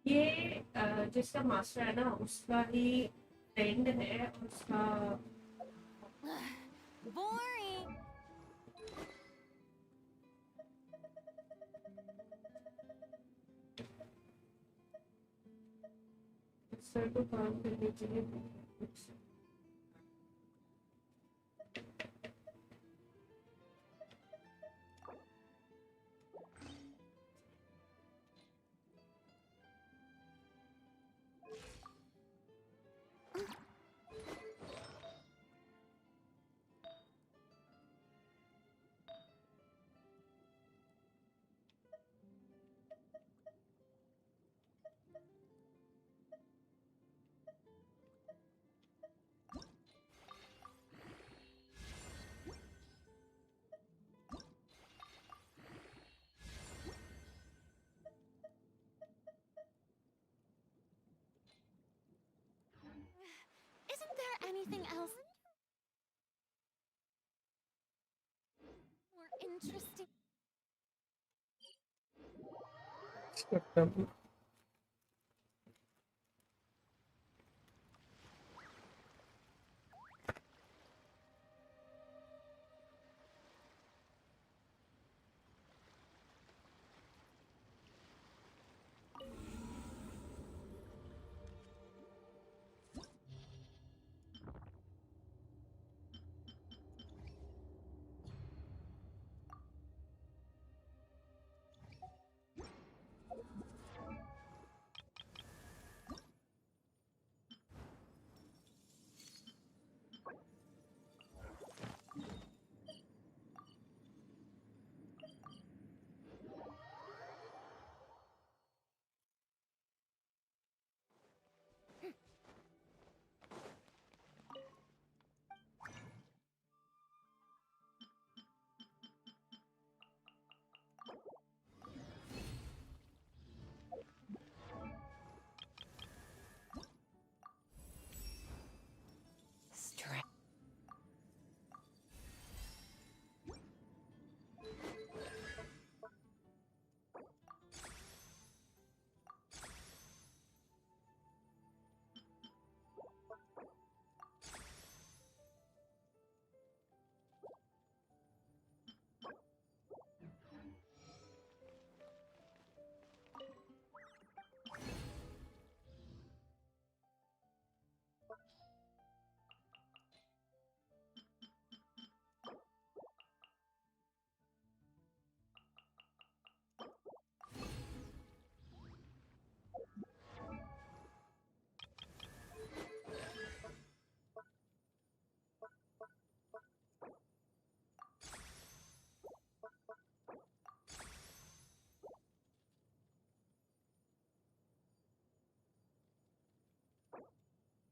ये जिसका master है ना उसका ही friend है उसका Boring. सर को काम करने के लिए Interesting. Strange.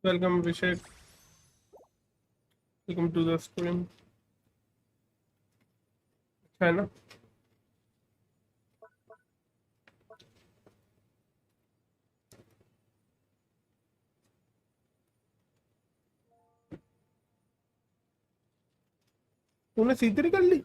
Welcome, Abhishek. Welcome to the stream. है ना? तूने C3 कर ली?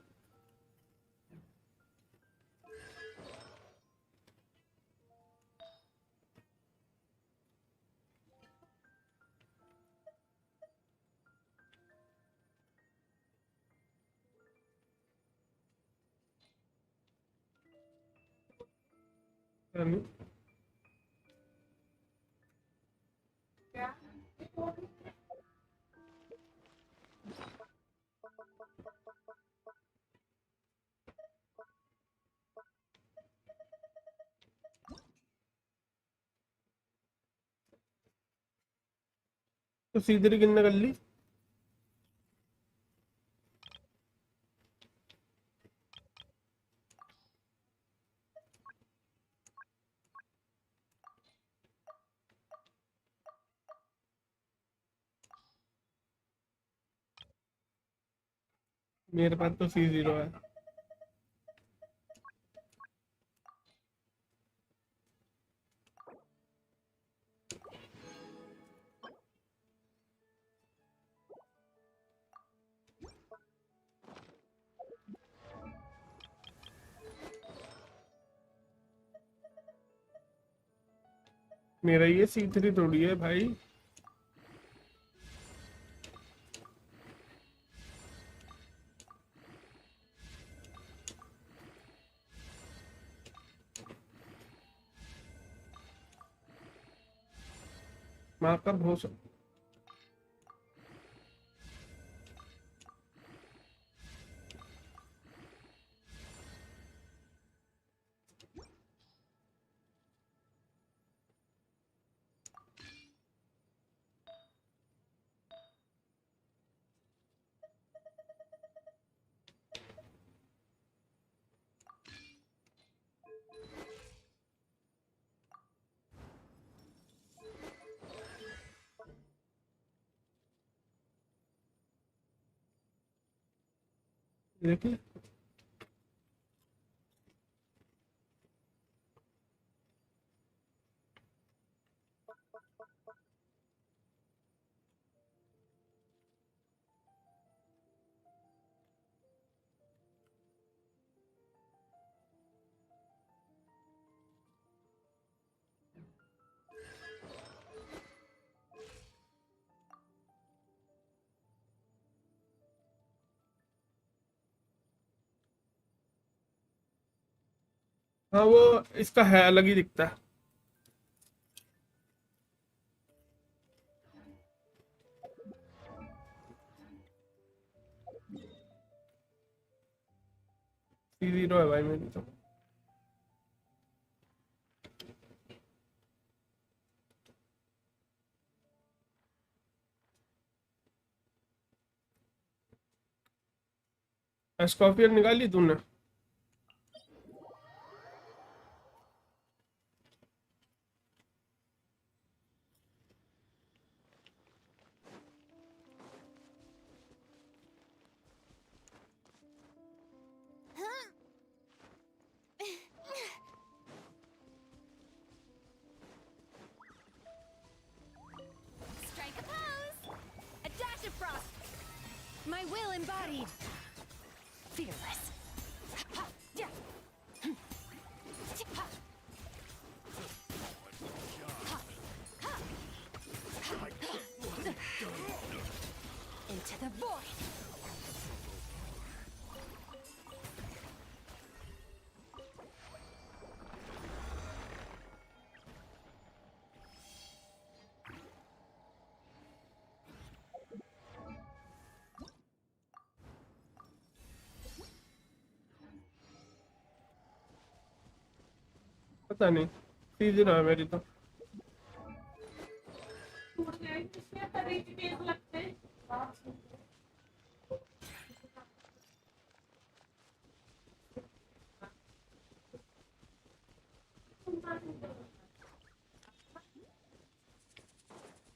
यानी तो C3 किन्ने कर ली? मेरे पास तो C0 है। मेरा ये C3 थोड़ी है भाई। माँ का भरोसा। देखिए हाँ वो इसका है अलग ही दिखता है। C0 है भाई मेरी तो। स्कॉर्पियन निकाली तूने? Strike a pose! A dash of frost! My will embodied! Fearless. Into the void! पता नहीं, C0 है मेरी तो।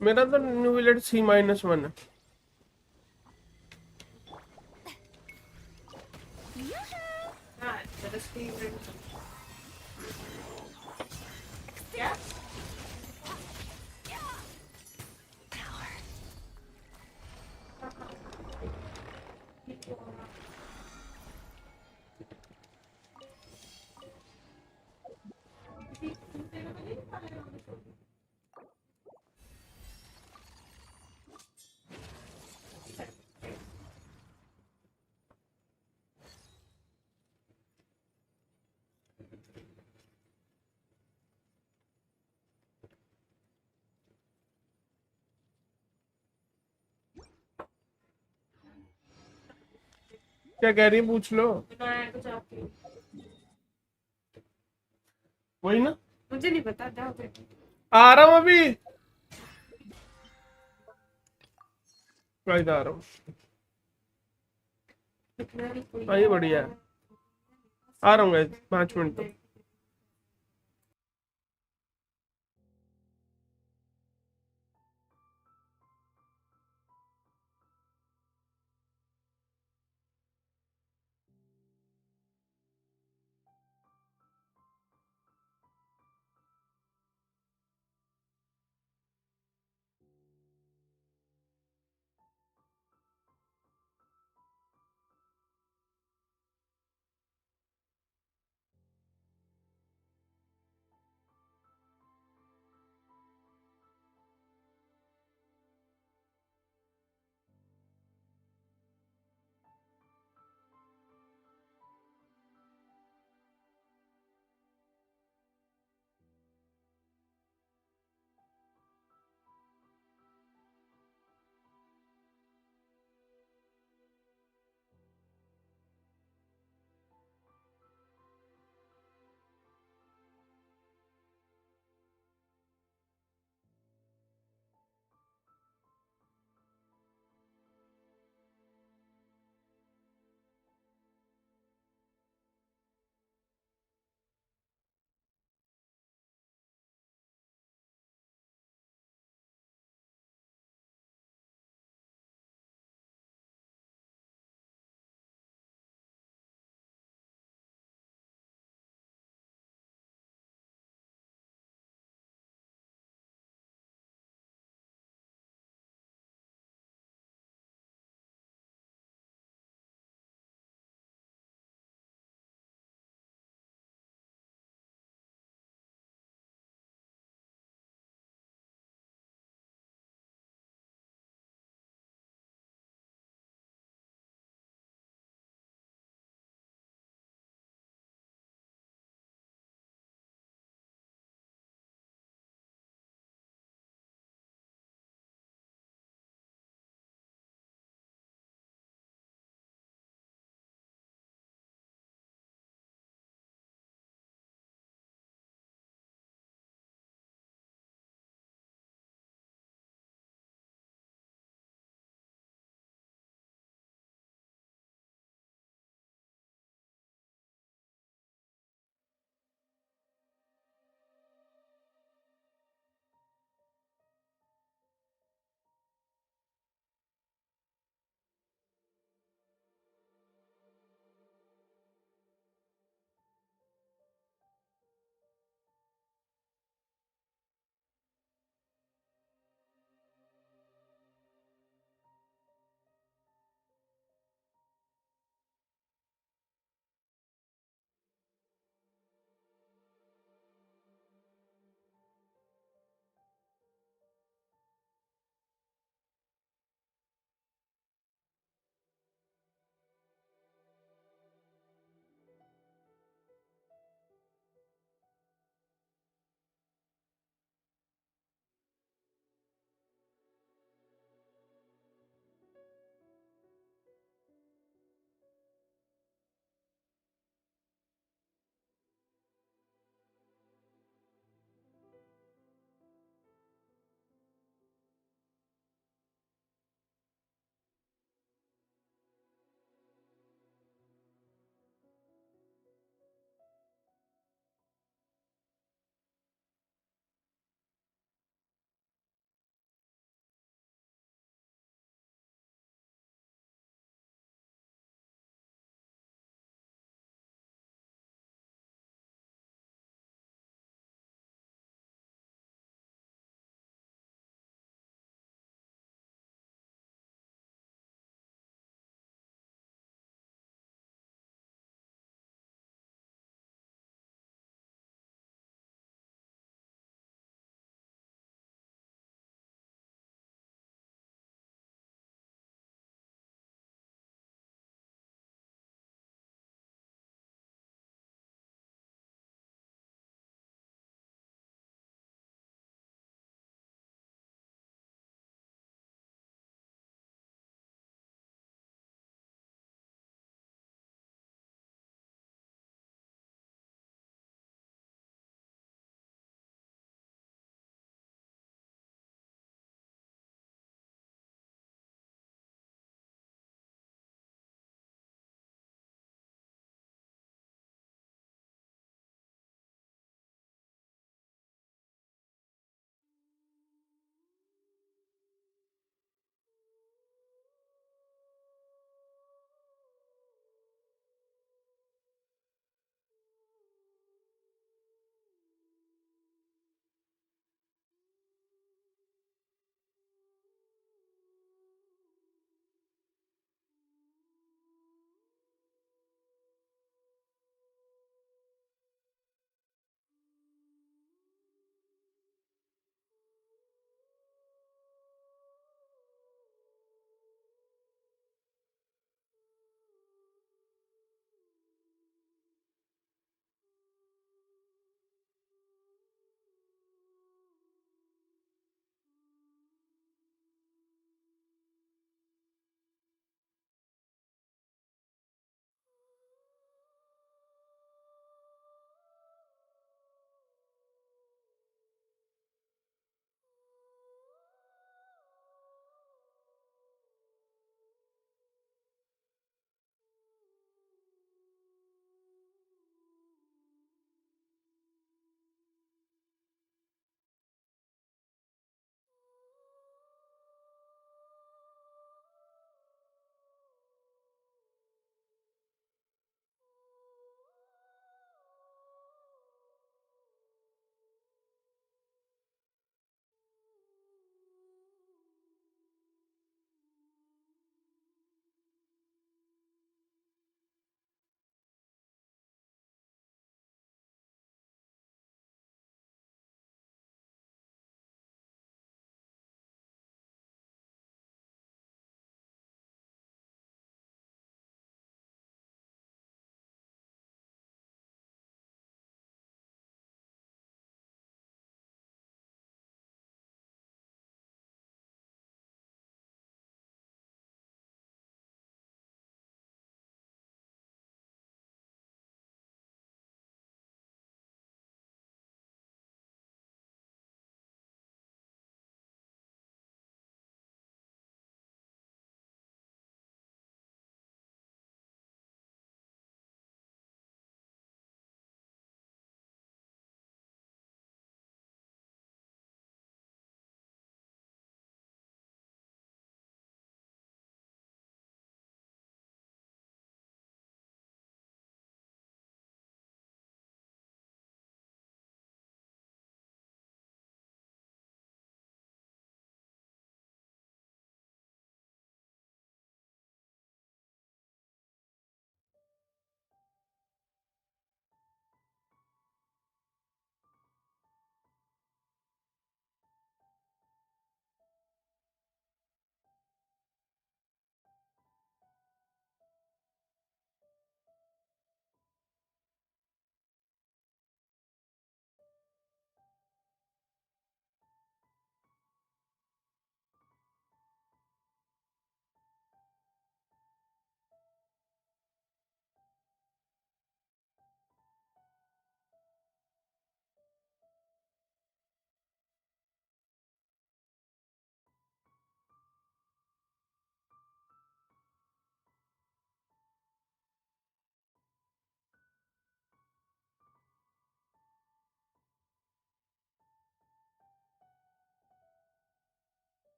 मेरा तो न्यू विलेट C-1 है। क्या कह रही है पूछ लो। वही ना, मुझे नहीं पता, जाओ आ रहा हूँ अभी। गाइस आ रहा हूँ। हाँ ये बढ़िया है, आ रहा हूँ गाइस 5 मिनट तक।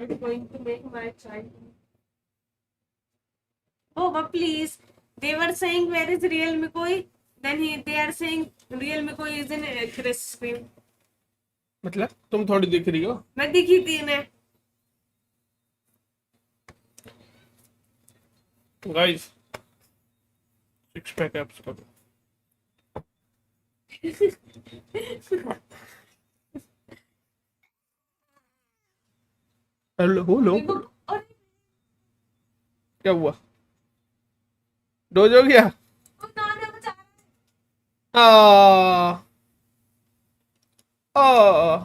I'm going to make my child. Oh, but please, they were saying where is real McCoy? Then they are saying real McCoy is in Chris screen. मतलब तुम थोड़ी दिख रही हो? मैं दिखी थी इन्हें. Guys, 6 pack apps करो. हेलो क्या हुआ? डोज हो गया? आ आ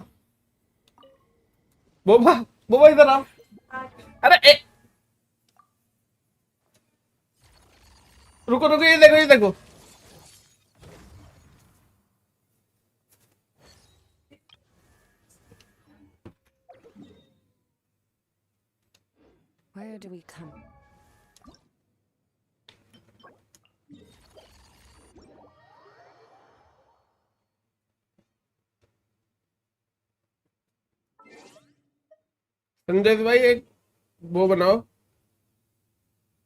बोबा बोबा इधर आओ. अरे रुको रुको, ये देखो ये देखो. Where do we come? संदेश भाई एक वो बनाओ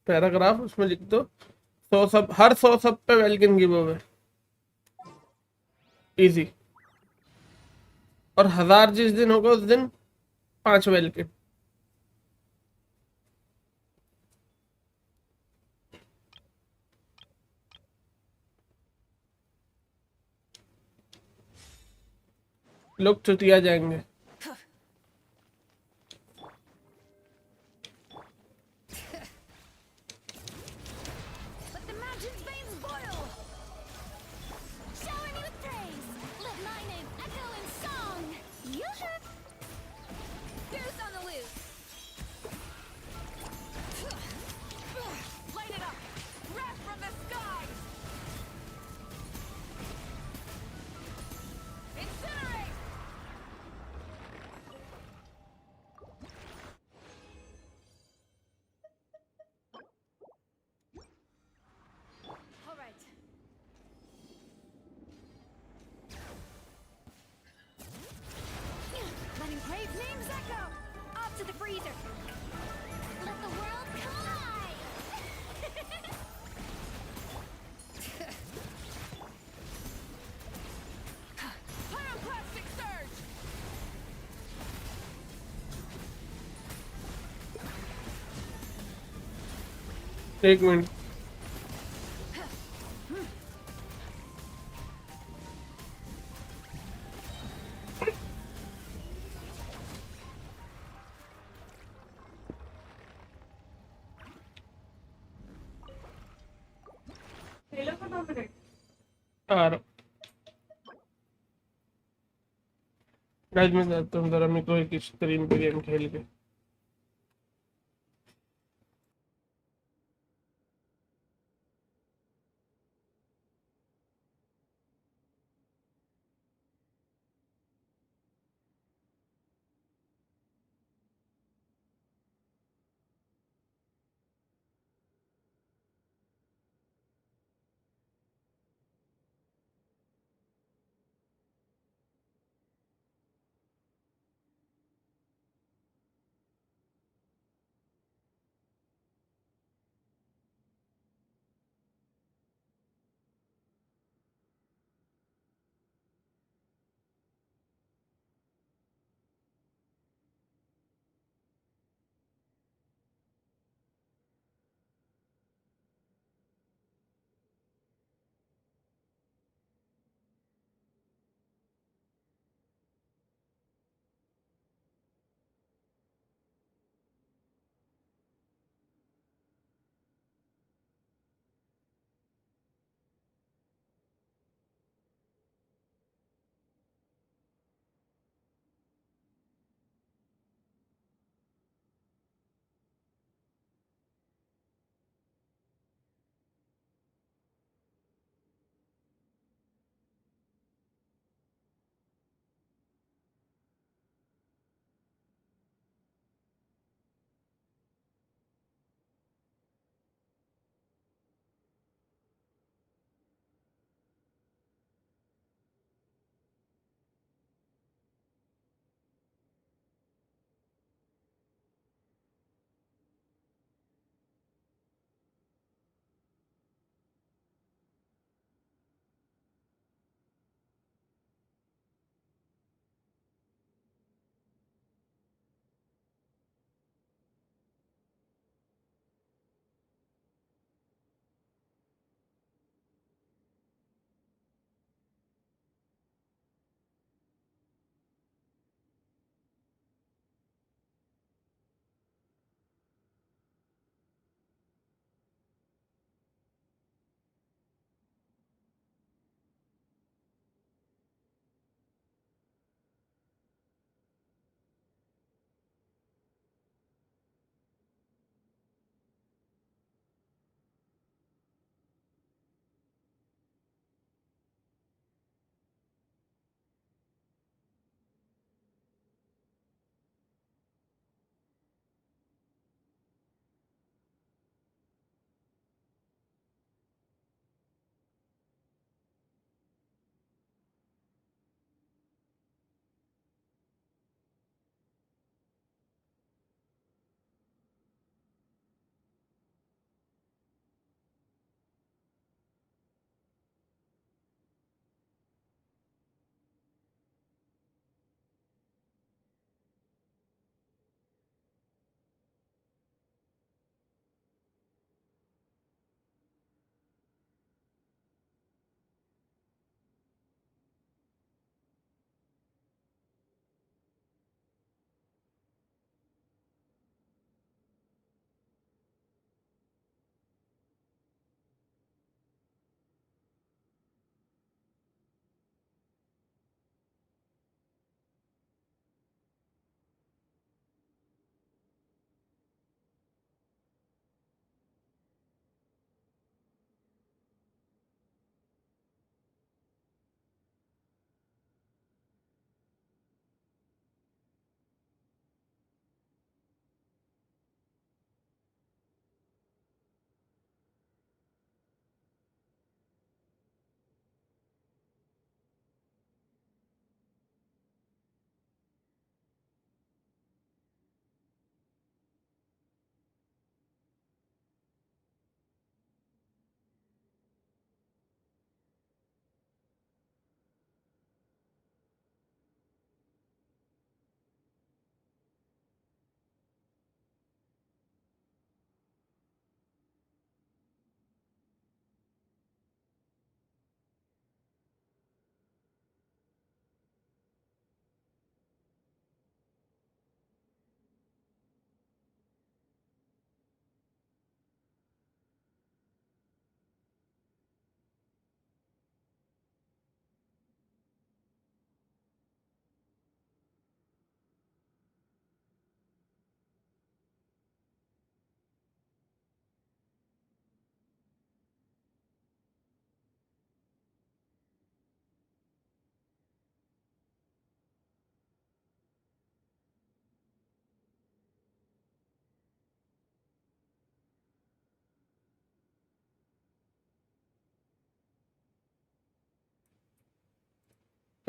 पैराग्राफ, उसमें लिख दो 100 सब, हर 100 सब पे वेलकम गिव अवे. इजी. और 1000 जिस दिन होगा उस दिन 5 वेलकम. लोग चुतिया जाएंगे. Let the mountain's veins boil! Shower me with praise! Let my name echo in song! Yoo-hoo! Goose on the loose! Light it up! Wrath from the skies! Incinerate! All right. Letting brave names echo! Off to the freezer! Let the world collide! Pyroclastic surge! एक minute. खेलो को 2 minute. आ रहा. Guys मैं जाता हूँ जरा, मेरे को एक स्क्रीन पे गेम खेल के.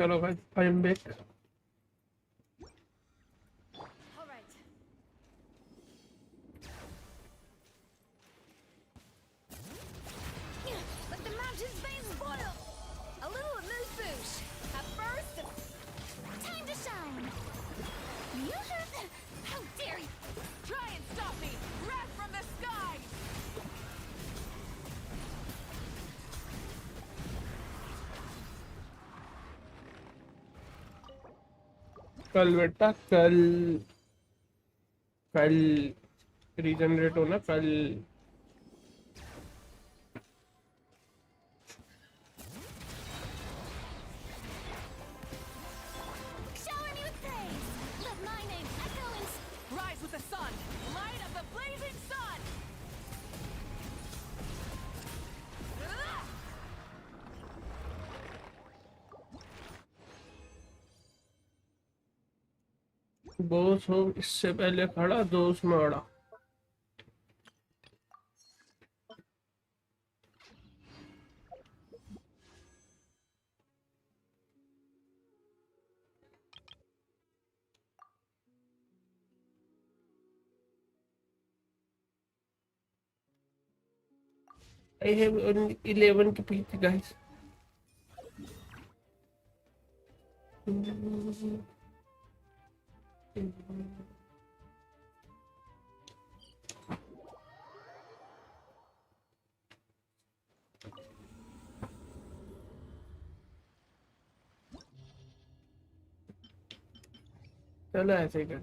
चलो भाई, I am back. All right. Let the mountain's veins boil! A little amuse-bouche! At first... Time to shine! How dare you! Try and stop me! Wrath from the skies! कल बेटा कल, कल regenerate होना कल। Shower me with praise! Let my name echo in... Rise with the sun! Light of the blazing sun! Ah! Boss हो इससे पहले खड़ा, दोस्त में अड़ा। I have only 11 KP, guys. चलो ऐसे ही कर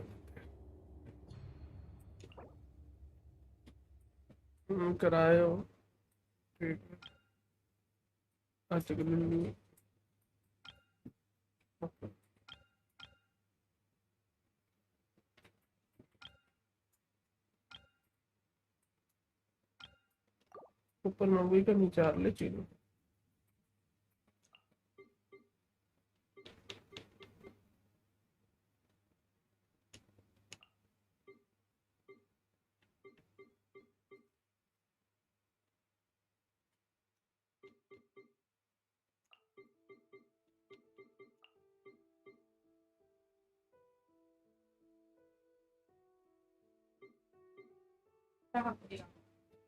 कराए हो। ठीक है, अच्छा कर लूँगी। ऊपर में वही का नीचे आ ले चीज़।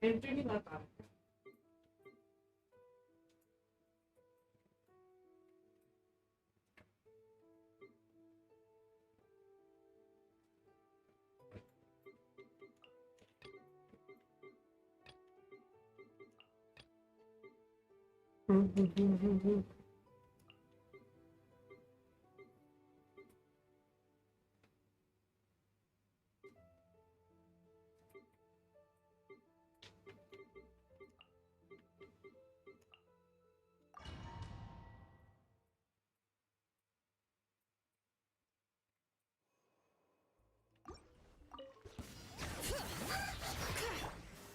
एंट्री नहीं कर पा रहा।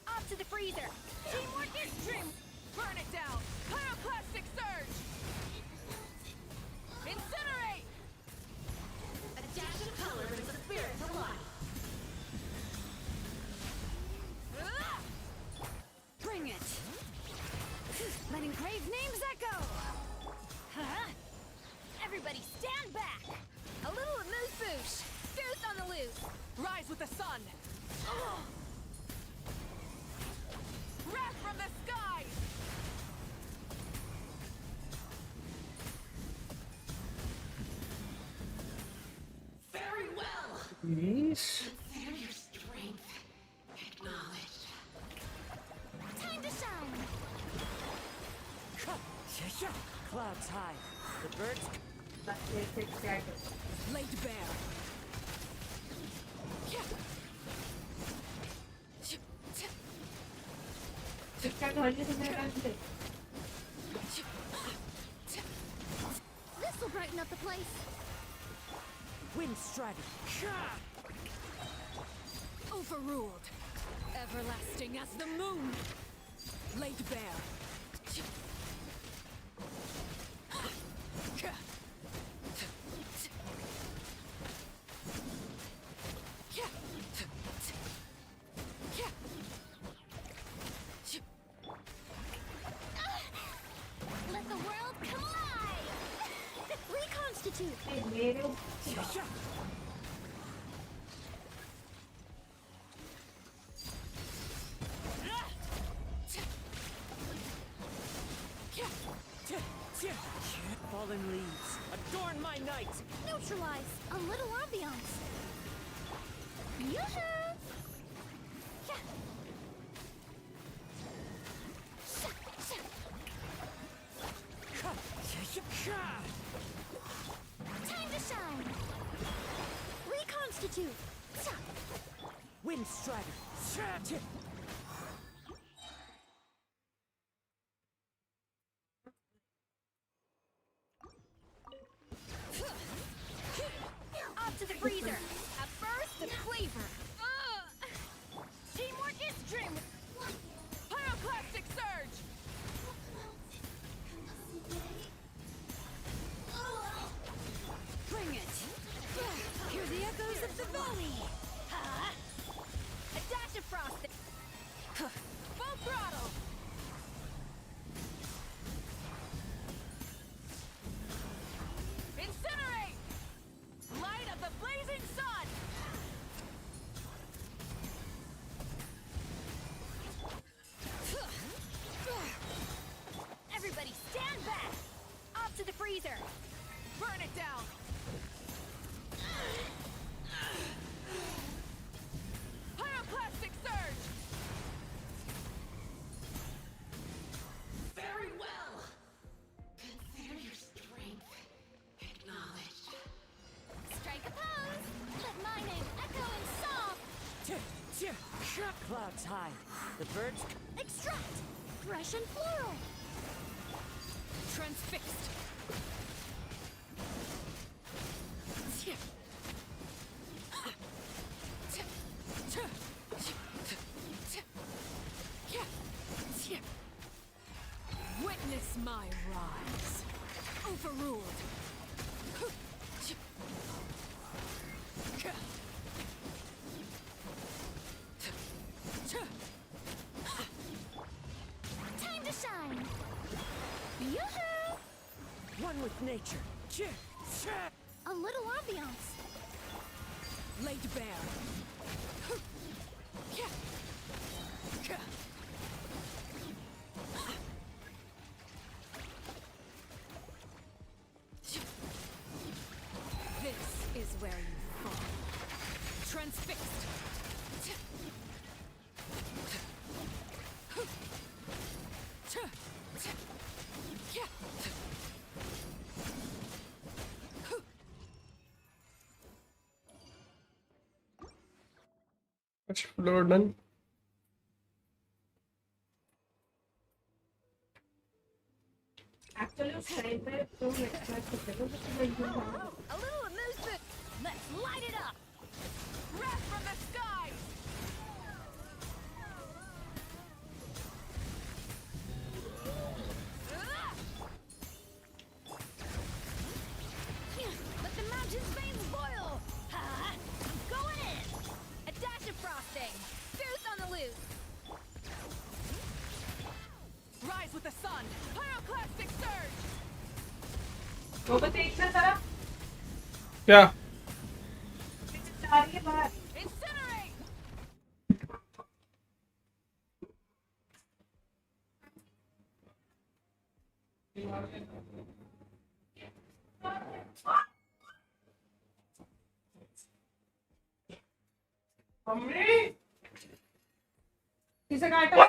Off to the freezer! Teamwork is trim! Burn it down! Pyroclastic surge! Incinerate! A dash of color brings the spirit to life! Ah! Bring it! Let engraved names echo! Huh? Everybody stand back! A little amuse-bouche! Goose on the loose! Rise with the sun! Wrath from the skies! Very well! Yes. Consider your strength acknowledged. Time to shine! Clouds high. The birds laid bare. This'll brighten up the place! Wind striking. Overruled. Everlasting as the moon. Laid bare. Let the world come alive! We Fallen leaves, adorn my night! Neutralize! A little ambiance! Yoo-hoo! Yeah. Time to shine! Reconstitute! Wind Strider! Off to the freezer! A burst of flavor! Teamwork is dream! Pyroclastic Surge! Bring it! Hear the echoes of the valley! A dash of frosting! Full throttle! Incinerate! Light of the blazing sun! Everybody stand back! Off to the freezer! Burn it down! Pyroclastic Surge! Very well. Consider your strength acknowledged. Strike a pose! Let my name echo in song! Clouds high. The birds Extract! Fresh and floral! transfixed. Witness my rise. Overruled. Time to shine! Yoo-hoo! One with nature. A little ambiance. Laid bare. This is where you fall. Transfixed. Floor done. Actually, उस time पे तो extract करते थे, तो A little amusement. Let's light it up. Wrath from the skies. Let the mountain's veins boil! I'm going in! A dash of frosting! Boost on the loose! Rise with the sun. Pyroclastic surge. वो बस एक ना तरफ क्या आ रही है बाहर Incinerate. Mummy किसे काटा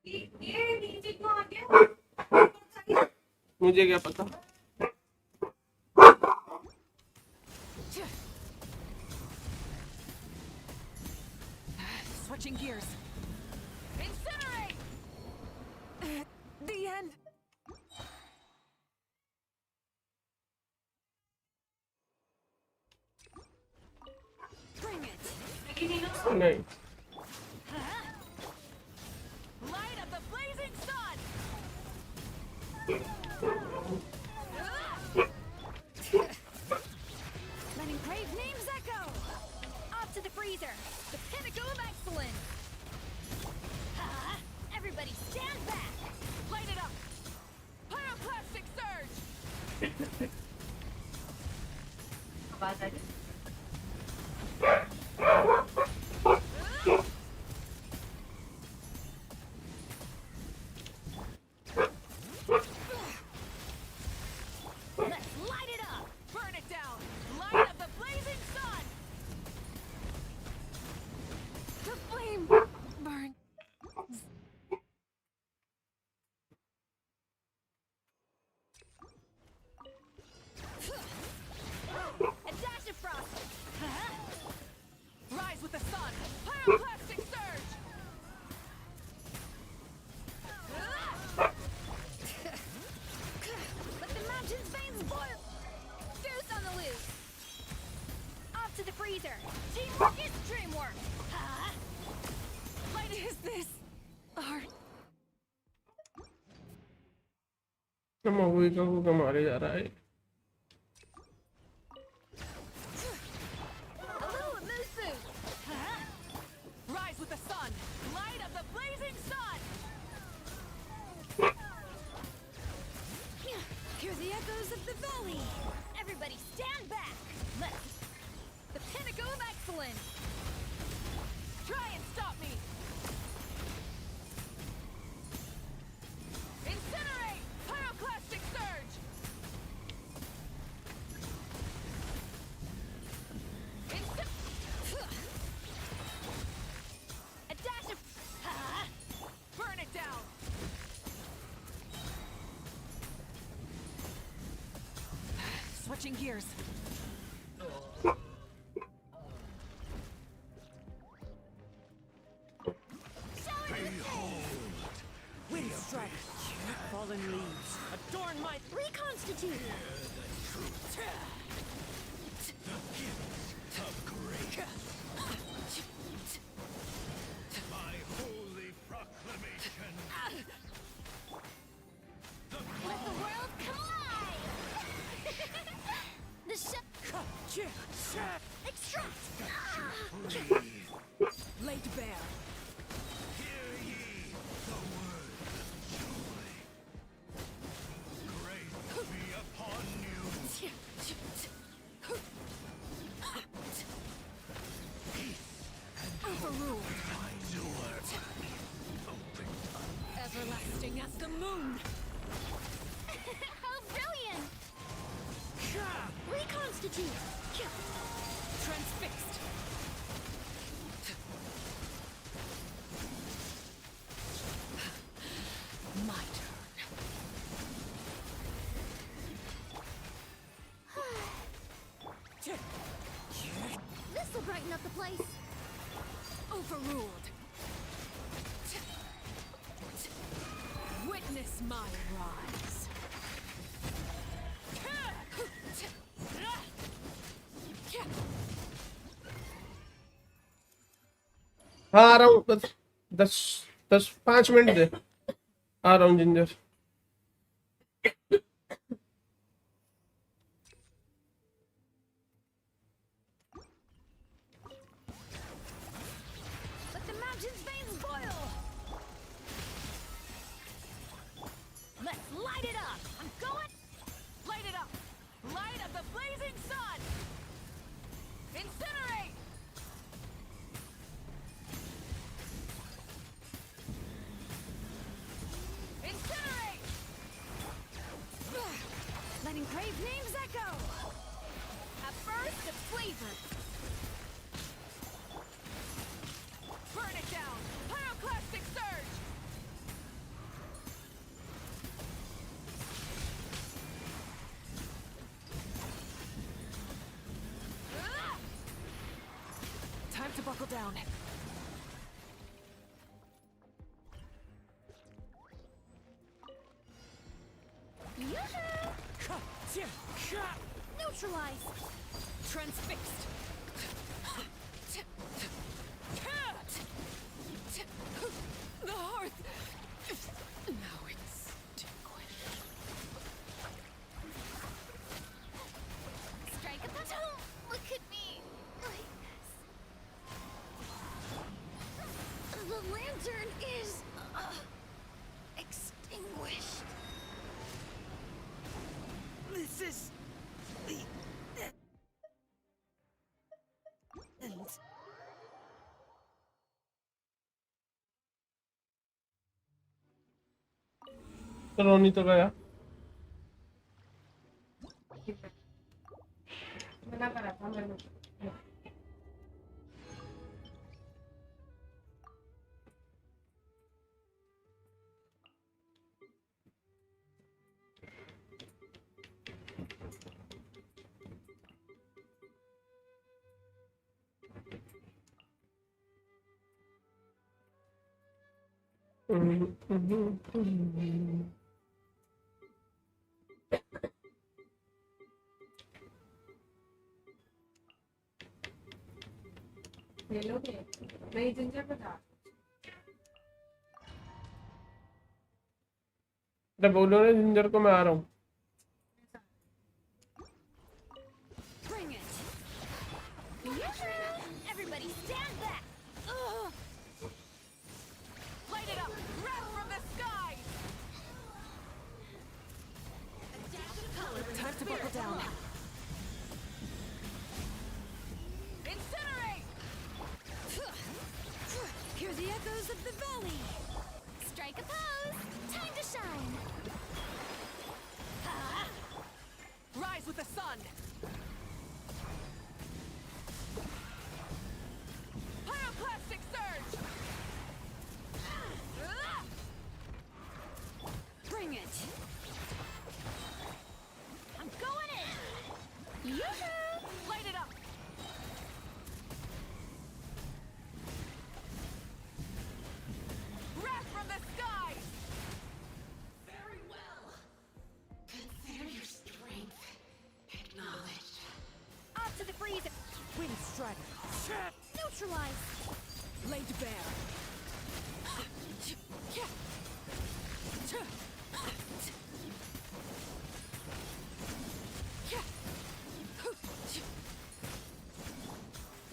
ये नीचे क्यों आ गया? मुझे क्या पता। Switching gears. Incinerate! The end. Bring it. नहीं Light of the blazing sun. Letting brave names echo. Off to the freezer. The pinnacle of excellence. Everybody stand back. Light it up. Pyroclastic surge. आवाज आ रही? Let's light it up. Burn it down. Light of the blazing sun. The flame burn. A dash of frost. Rise with the sun. Pyroclastic surge. Let the mountain's veins boil. Goose on the loose. Off to the freezer. Teamwork is dreamwork. What is this? Art. Movie का वो मारे जा रहा है। A little elusive. Rise with the sun. Light of the blazing sun. Hear the echoes of the valley. Everybody stand back. Let's. The pinnacle of excellence. Try and stop me. Incinerate. Pyroclastic surge. A dash of... Burn it down! Switching gears. Wind strike. Fallen leaves. Adorn my... Reconstitute! My holy proclamation. Let the world collide! The extract! Laid bare. Hear ye the word of joy. Grace be upon you. Overruled. Everlasting as the moon. How brilliant! Reconstitute! Transfixed. My turn. This'll brighten up the place. Overruled. Witness my rise. हाँ आ रहा हूँ बस 5 minute दे आ रहा हूँ ginger Let the mountain's veins boil. Let's light it up. I'm going. Light it up. Light of the blazing sun. Incinerate. Incinerate. Letting brave names echo. A burst of flavor. Burn it down. Pyroclastic surge. down. Neutralize! Transfixed. The hearth. Now extinguished. Strike a punch. Don't look at me like this. The lantern is extinguished. This is the end. तो रोनी तो गया। मना करा था मैंने। ले लोगे? नहीं जिंजर बता। तो बोलो ना जिंजर को मैं आ रहा हूँ। Bring it. Everybody stand back! Light it up. Wrath from the sky. Time to buckle down. Incinerate. Hear the echoes of the valley! Strike a pose. Time to shine. Rise with the sun. Pyroclastic surge. Bring it! I'm going in. Light it up. Wrath from the sky. Very well. Consider your strength acknowledged. Off to the freezer! Wind strike. Neutralize! Laid bare.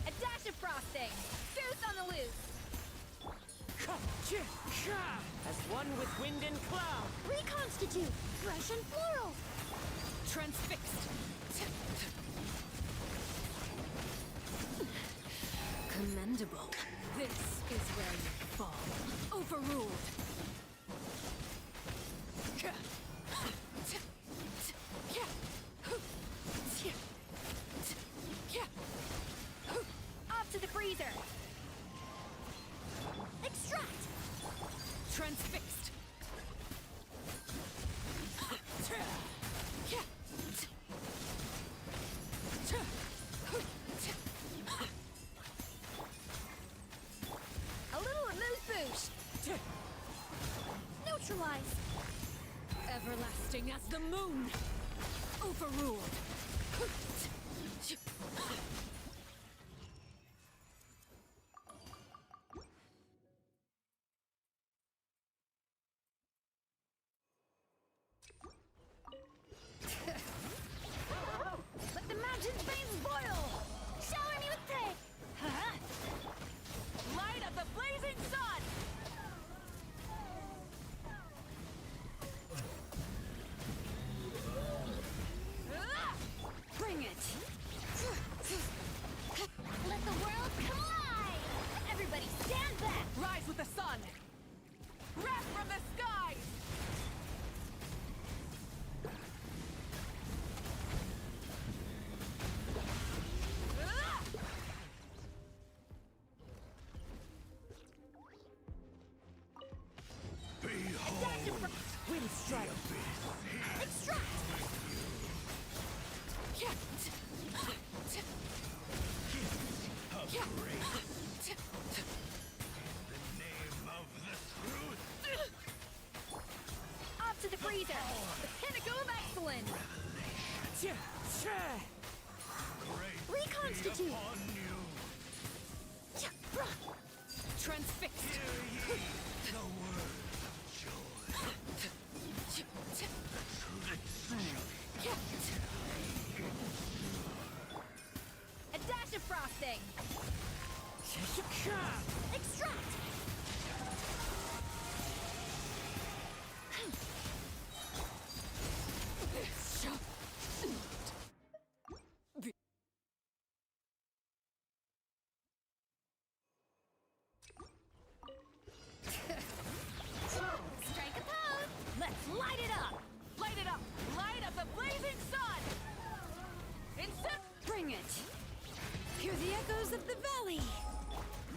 A dash of frosting! Juice on the loose! As one with wind and cloud. Reconstitute. Fresh and floral. Transfixed. Commendable. This is where you fall. Overruled. Off to the freezer! Extract! Transfixed. A little amuse-bouche! Neutralize! Everlasting as the moon. Overruled. Let the mountain's veins boil! Shower me with pay! Light of the blazing sun. Bring it! Reconstitute! Transfixed! A dash of frosting! Extract! Strike a pose! Let's light it up! Light it up! Light up the blazing sun! Bring it! Hear the echoes of the valley!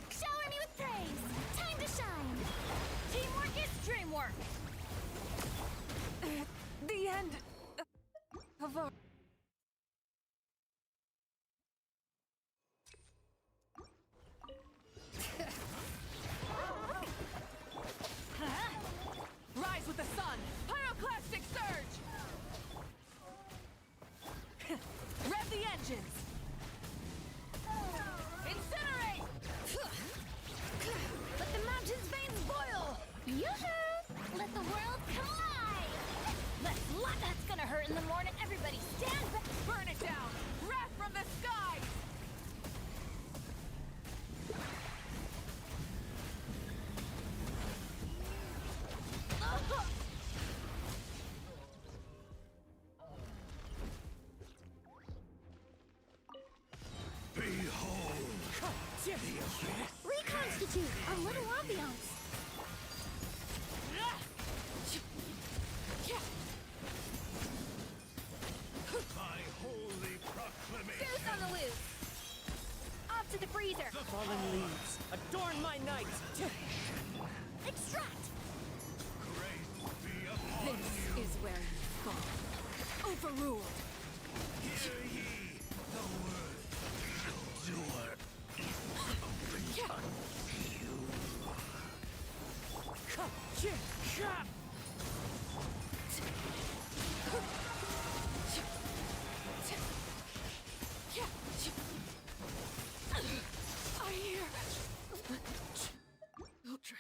Shower me with praise! Time to shine! Teamwork is dreamwork! The end of our... Rise with the sun! Pyroclastic surge! Rev the engines! Incinerate! Let the mountain's veins boil! Yoo-hoo! Let the world collide! That's gonna hurt in the morning! Everybody stand back! Burn it down! Wrath from the sky! Reconstitute! A little ambiance! My holy proclamation! Goose on the loose! Off to the freezer! Fallen leaves, adorn my night! Extract! Grace be upon This is where you fall. Overruled! Hear ye the word. Door is open unto you. I hear... Ultra...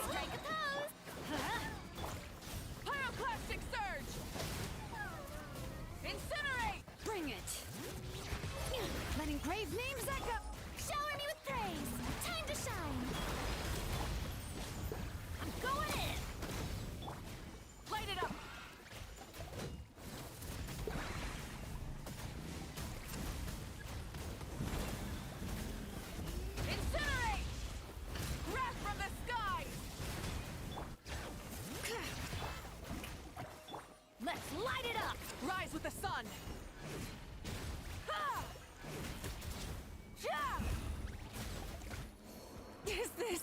Strike a pose! Pyroclastic surge! Incinerate! Bring it! Let engraved names echo! Shower me with praise! Time to shine! I'm going in! Light it up! Incinerate! Wrath from the skies! Let's light it up! Rise with the sun! Ha! Ja! Is this...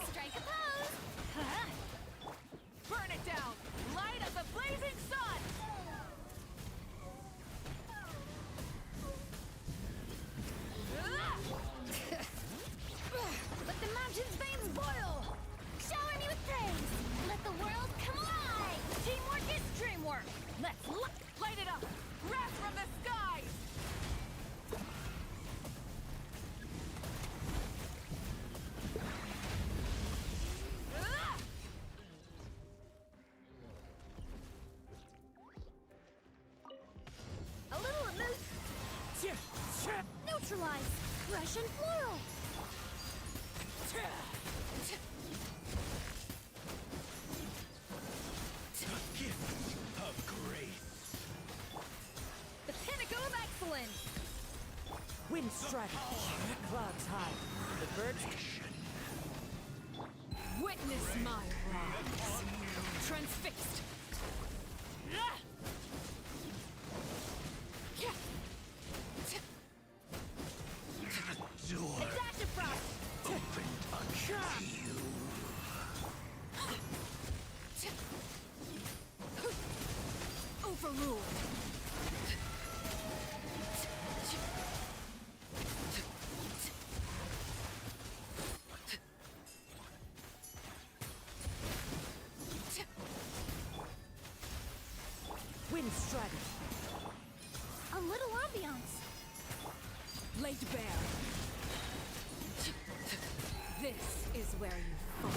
Strike a pose! Burn it down! Light up the blazing sun! Let the mountain's veins boil! Shower me with praise! Let the world come alive! Teamwork is dreamwork! Let's light it up! Wrath from the skies! A little amuse... Neutralize! Fresh and floral! The gift of grace. The pinnacle of excellence! Wind strike, clouds high, the birds... Witness my rise! Transfixed! Door Frost! Opened unto you. Overruled. Wind strategy. A little ambiance. Laid bare. This is where you fall.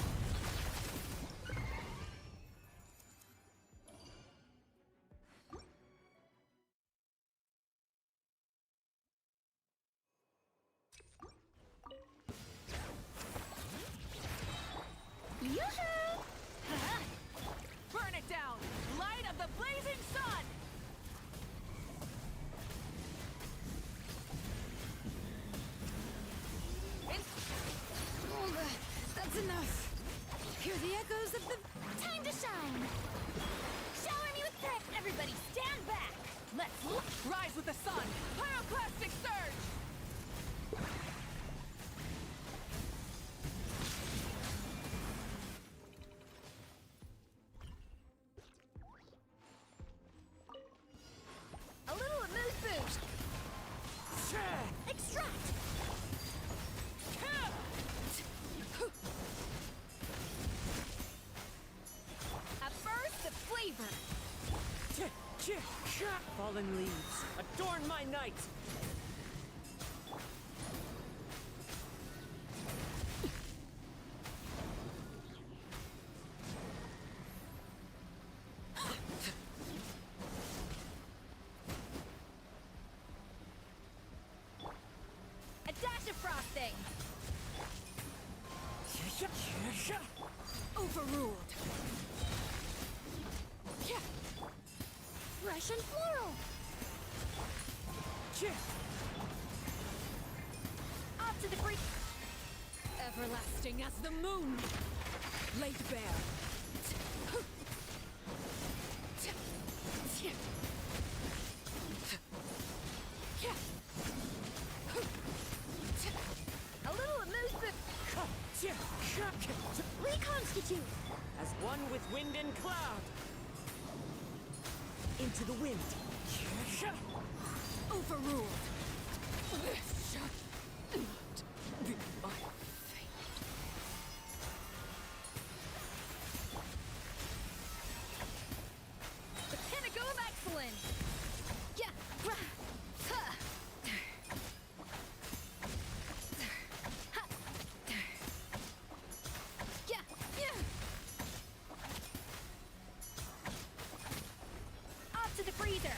Yoo-hoo! Burn it down! Light of the blazing sun! That's enough. Hear the echoes of the... Time to shine! Shower me with threat! Everybody stand back! Let's rise with the sun! Pyroclastic surge! A little amuse boost! Extract! A burst of flavor! Fallen leaves, adorn my night! A dash of frosting! Overruled! Fresh and floral! Up to the brink! Everlasting as the moon! Laid bare! A little amuse reconstitute! As one with wind and cloud! Into the wind! Overruled! This shall not be my fate. The pinnacle of excellence! Yeah! Rah! Ha! Ha! Yeah! Yeah! Up to the freezer!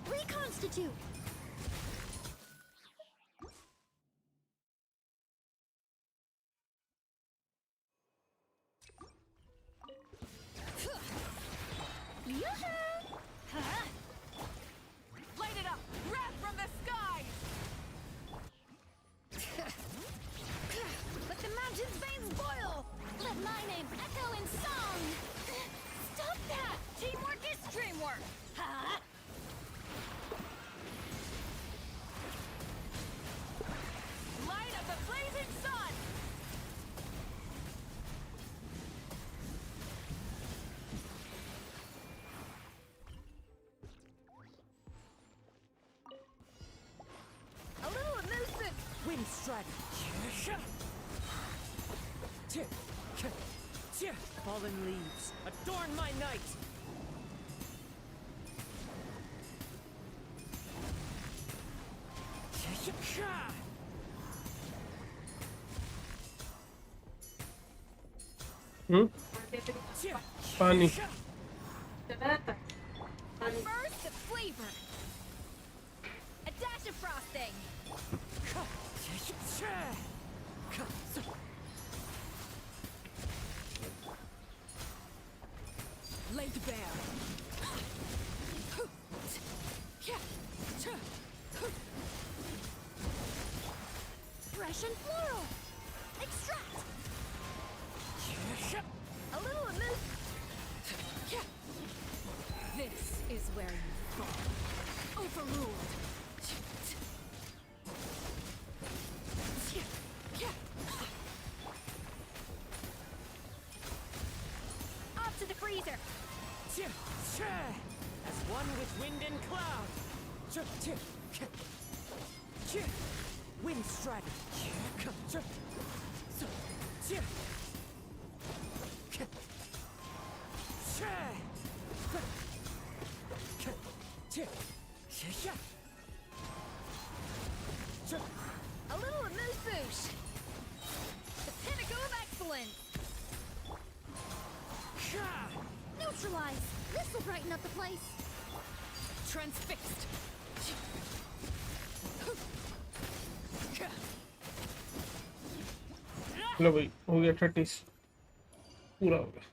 Reconstitute! Yoo-hoo! Huh? Light it up! Wrath from the skies! Let the mountain's veins boil! Let my name echo in song! Stop that! Teamwork is dreamwork! Huh? Light of the blazing sun! A little amuse Wind strategy! Fallen leaves, adorn my night! पानी A burst of flavor! A dash of frosting! Laid bare! fresh and floral! Extract! A little amuse This is where you fall. Overruled! one with wind and cloud. Wind strider. A little amuse-bouche. The pinnacle of excellence. Neutralize! This'll brighten up the place. Transfixed. लो भाई हो गया 30 पूरा हो गया।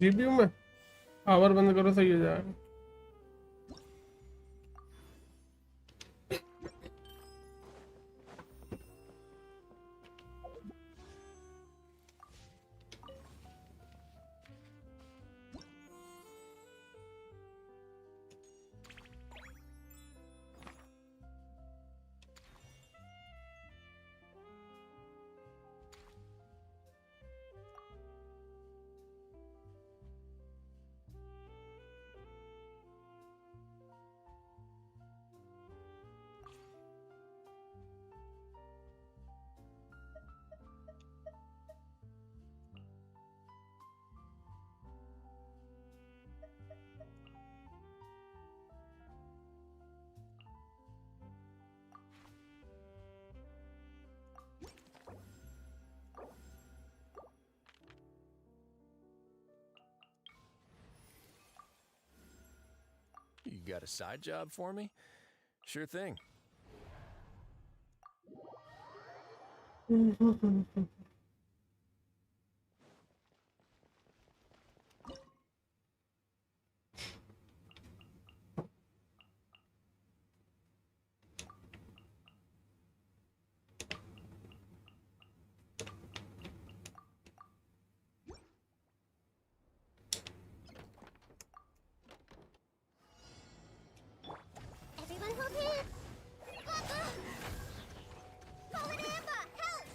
GPU में power बंद करो सही हो जाएगा। You got a side job for me? Sure thing. Everyone hold hands! Fallen Amber, help!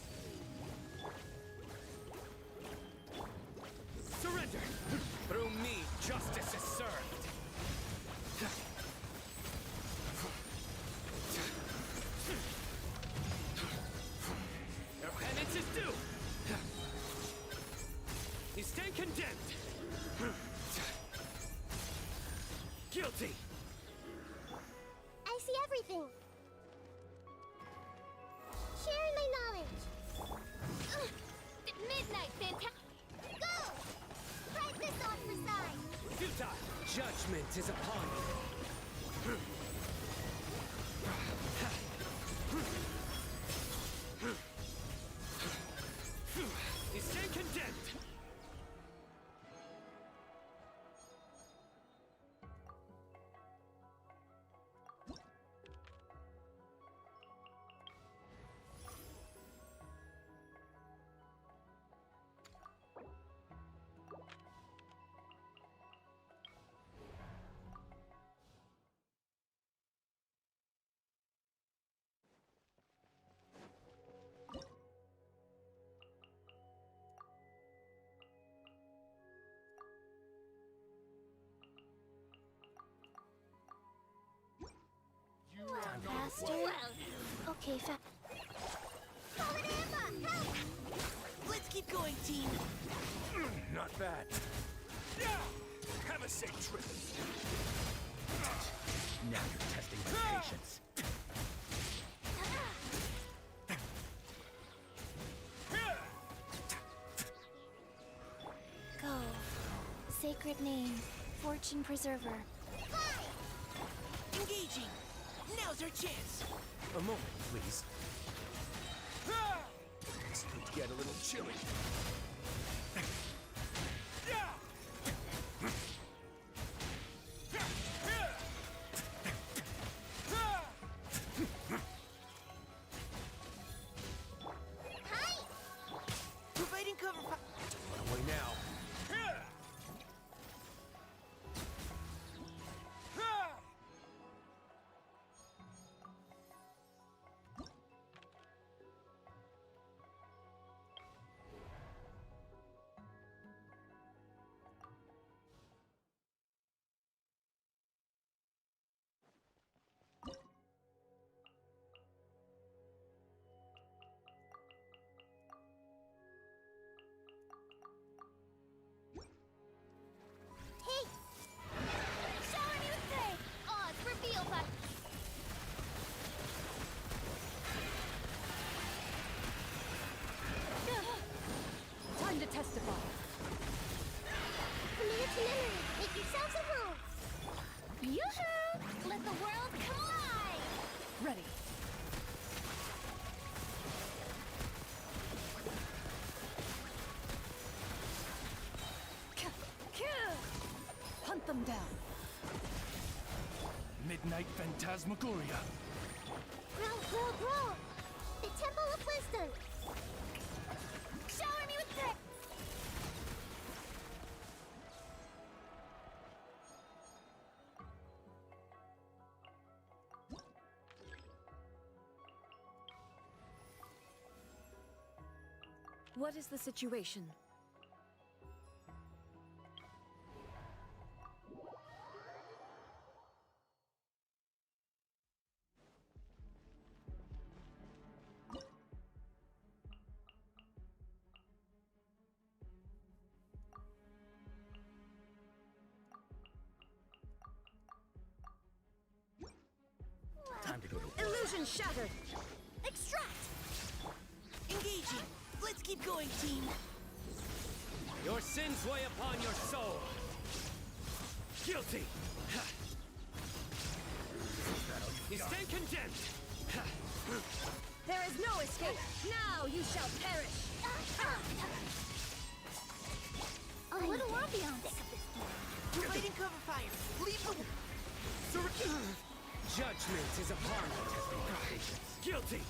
Surrender! Through me, justice is served. Your penance is due. You stand condemned. Guilty. I see everything. Sharing my knowledge. Midnight, fantastic. Go! Fight this off for size. Futile. Judgment is upon you. You stand condemned. Faster. Okay, Fallen Amber, help! Let's keep going, team. Not bad. Have a safe trip. Now you're testing my patience. Go. Sacred name. Fortune preserver. Engaging. Now's our chance. A moment, please. This could get a little chilly. Providing cover fire. Run away now. Hey! Shower me with day! Odds reveal that. Time to testify. Familiar to memory. Make yourselves at home. Yoo-hoo! Let the world come alive! Ready. Hunt them down. Midnight Phantasmagoria. Grow! The Temple of Wisdom. Shower me with day! What is the situation? Time to go to Illusion shattered! Extract! Engaging. Let's keep going, team. Your sins weigh upon your soul. Guilty. You stand condemned. There is no escape! Now you shall perish! A little ambiance. Providing cover fire. Leave the... Judgment is upon you. Guilty.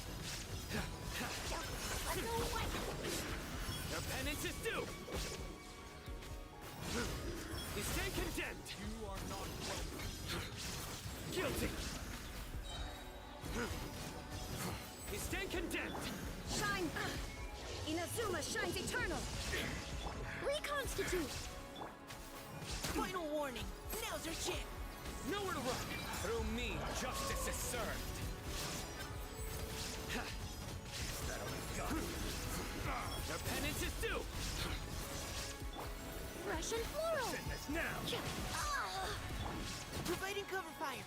Your penance is due. You stand condemned. You are not welcome. Guilty. You stand condemned. Shine! Inazuma shines eternal! Reconstitute! Final warning. Now's our chance. Nowhere to run. Through me, justice is served. Is that all you got? Your penance is due. Russian floral! Send this now. Providing cover fire.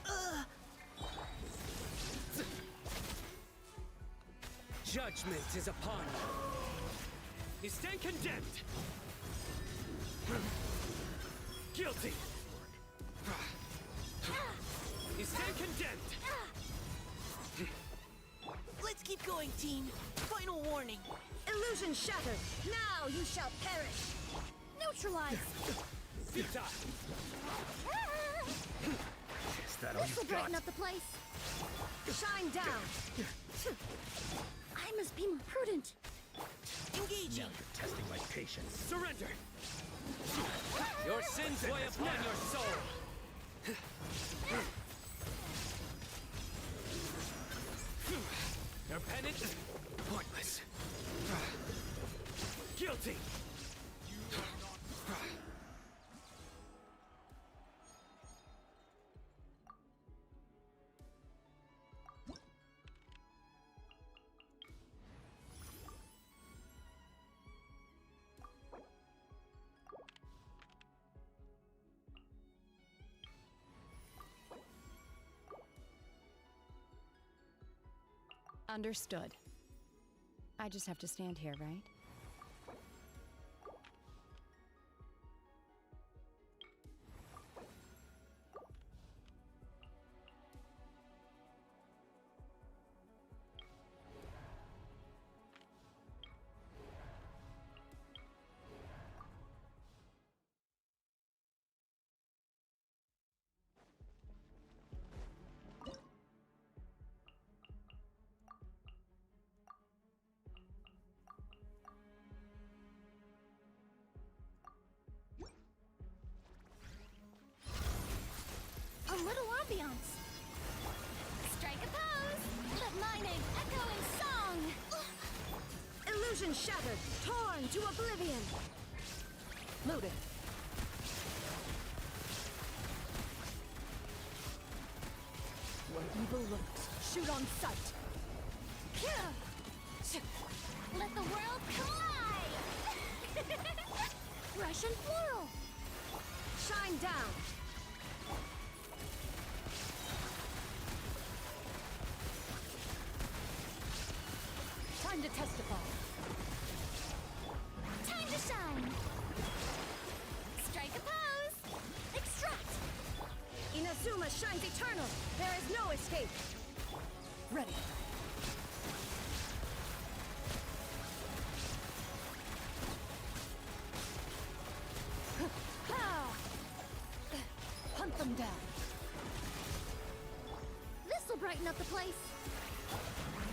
Judgment is upon you. You stand condemned. Guilty. You stand condemned. Let's keep going, team. Final warning. Illusion shattered! Now you shall perish! Neutralize! Futile. Is that all This will you got? brighten up the place. Shine down! I must be more prudent. Engaging. Now you're testing my patience. Surrender. Your sins weigh upon your soul. Your penance is pointless. Guilty. Understood. I just have to stand here, right? A little ambiance. Strike a pose. Let my name echo in song. Illusion shattered, torn to oblivion. Looted. Where evil lurks, shoot on sight. Let the world collide. Russian floral. Shine down. Time to testify. Time to shine. Strike a pose. Extract. Inazuma shines eternal. There is no escape. Ready. Hunt them down. This'll brighten up the place.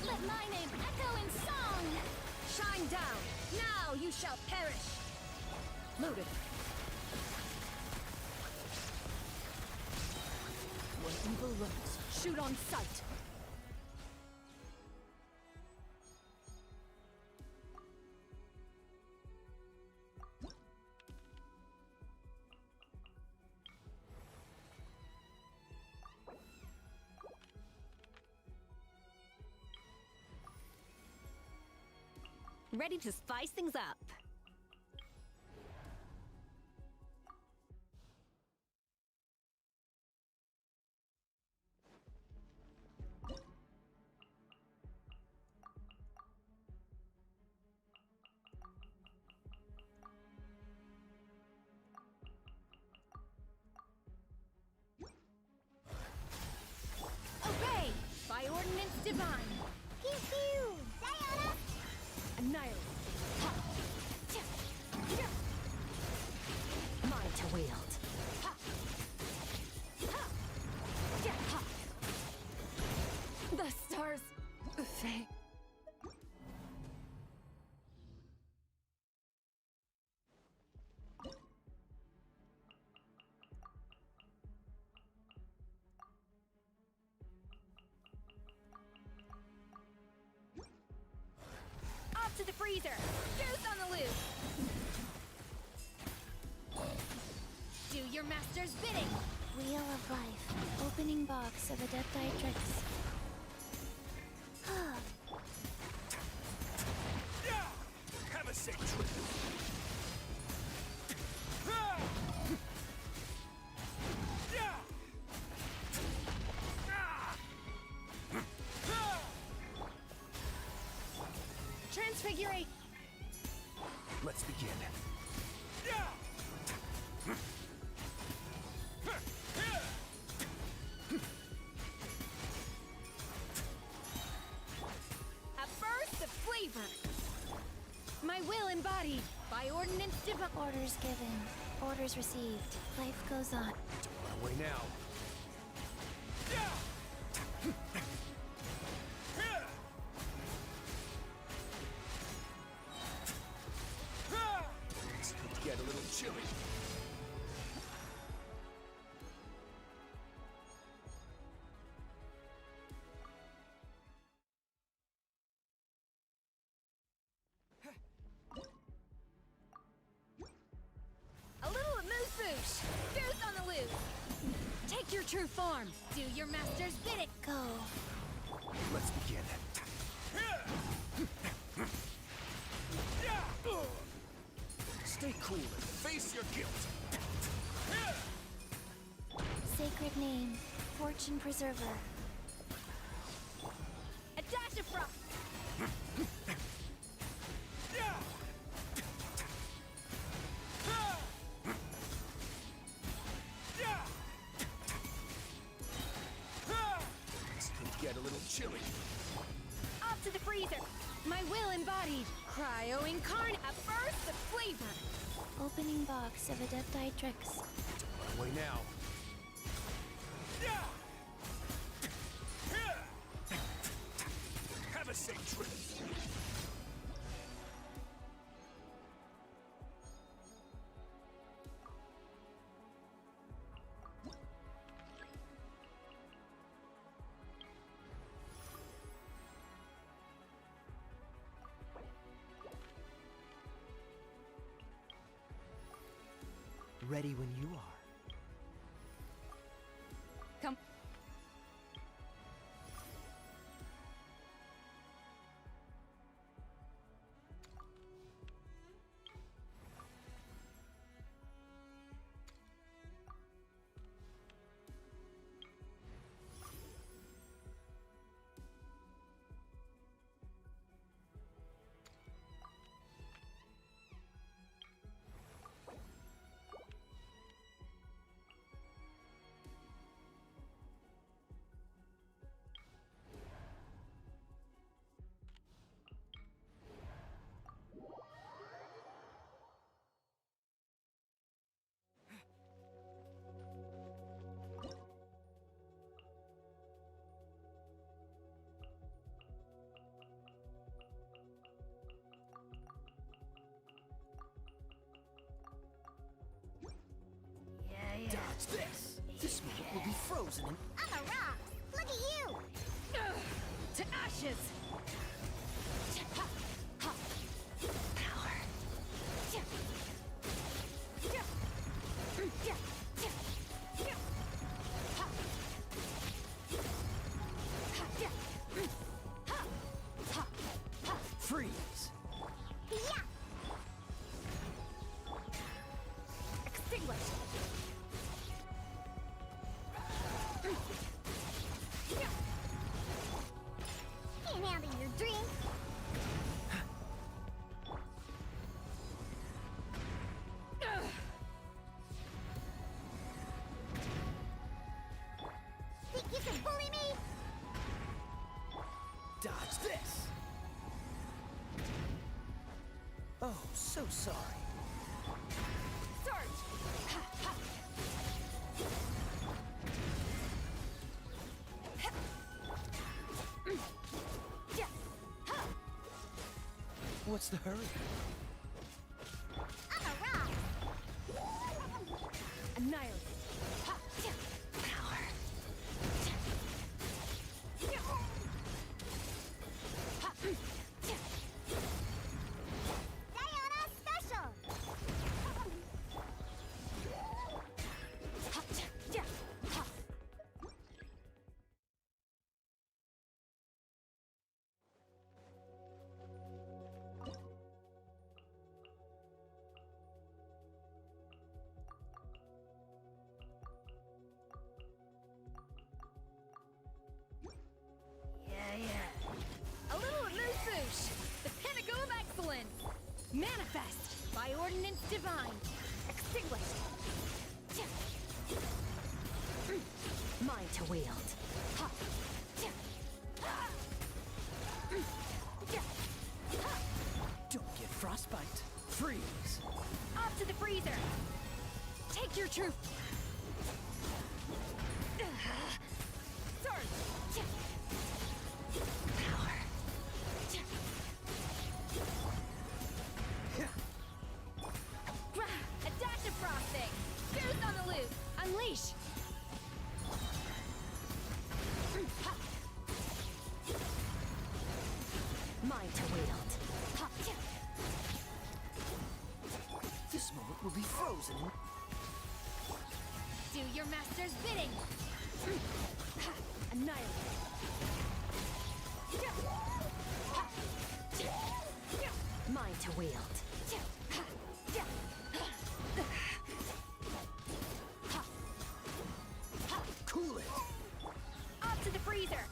Let my name echo in song. Shine down. Now you shall perish. Looted. Where evil lurks, shoot on sight. Ready to spice things up. Obey! By ordinance divine! Pew pew! Sayonara! Annihilate! Mine to wield. The stars fade. Off to the freezer! Goose on the loose! Do your master's bidding! Wheel of Life. Opening box of Adepti Tricks. Have a safe trip. Transfigurate! Let's begin. A burst of flavor! My will embodied by ordinance divine. Orders given. Orders received. Life goes on. Don't run away now. It's going to get a little chilly. A little amuse-bouche! Goose on the loose! Take your true form! Do your master's bidding! Go. Let's begin. Stay cool and face your guilt. Sacred name. Fortune Preserver. A dash of frost. This could get a little chilly. Off to the freezer. My will embodied. Cryo incarnate. A burst of flavor. Opening box of Adepti tricks. My way now. Have a safe trip. Ready when you are. Come. Dodge this. This moment will be frozen in... I'm a rock! Look at you! To ashes. Freeze. Yeah! Extinguished. Can't handle your drink. Think you can bully me? Dodge this. Oh, so sorry. Surge. What's the hurry? I'm a rock! Annihilate. Power. Diana special! A little amuse-bouche. The pinnacle of excellence. Manifest by ordinance divine. Extinguished. Mine to wield. Don't get frostbite. Freeze. Off to the freezer. Take your truth. Surge. Power. A dash of frosting. Juice on the loose. Unleash. Mine to wield. This moment will be frozen in... Do your master's bidding. Annihilate. Mine to wield. Cool it. Up to the freezer.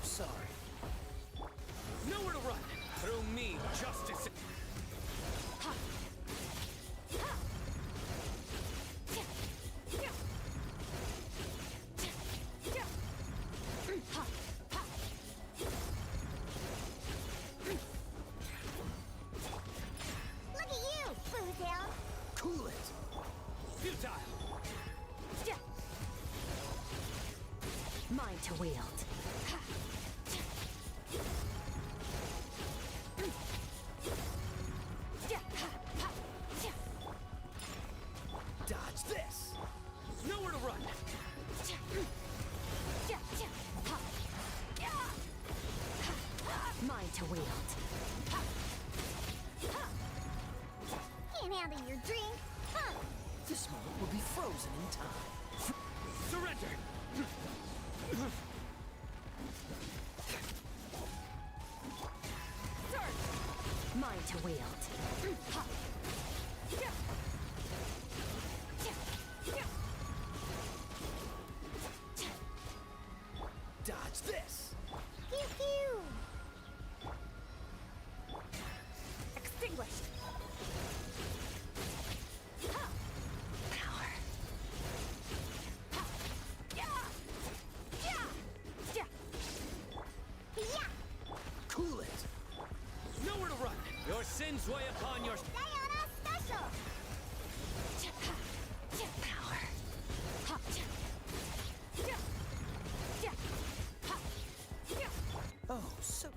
sorry. Nowhere to run. Through me, justice. Look at you, Boozle. Cool it. Futile. Mine to wield. Dodge this. Nowhere to run. Mine to wield. Can't handle your drink. Huh. This moment will be frozen in time. Surrender. Mine to wield. Dodge this. Pew pew. Extinguished. Power. Yeah. Cool it. Nowhere to run. Your sins weigh upon your... Diana special. Power. Oh, so...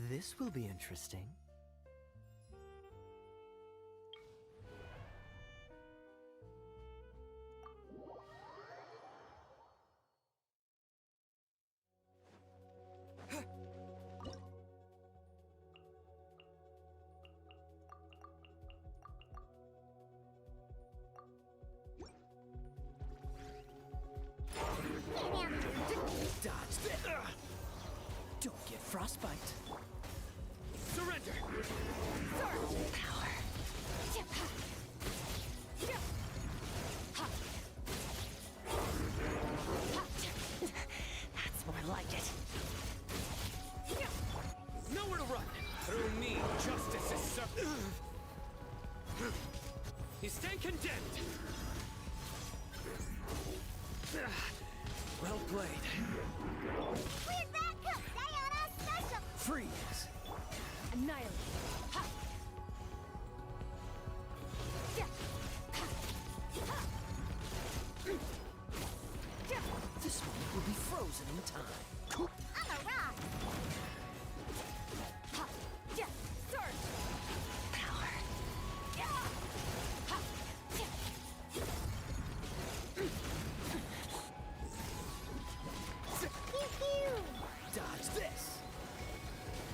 This will be interesting. Can't handle your drink. Dodge this. Don't get frostbite. Surrender. Power. That's more like it. Nowhere to run. Through me, justice is served. You stand condemned. Well played. Weird rat cook. Diana special. Freeze. Annihilate. This moment will be frozen in time. I'm a rock. Power. Pew pew. Dodge this.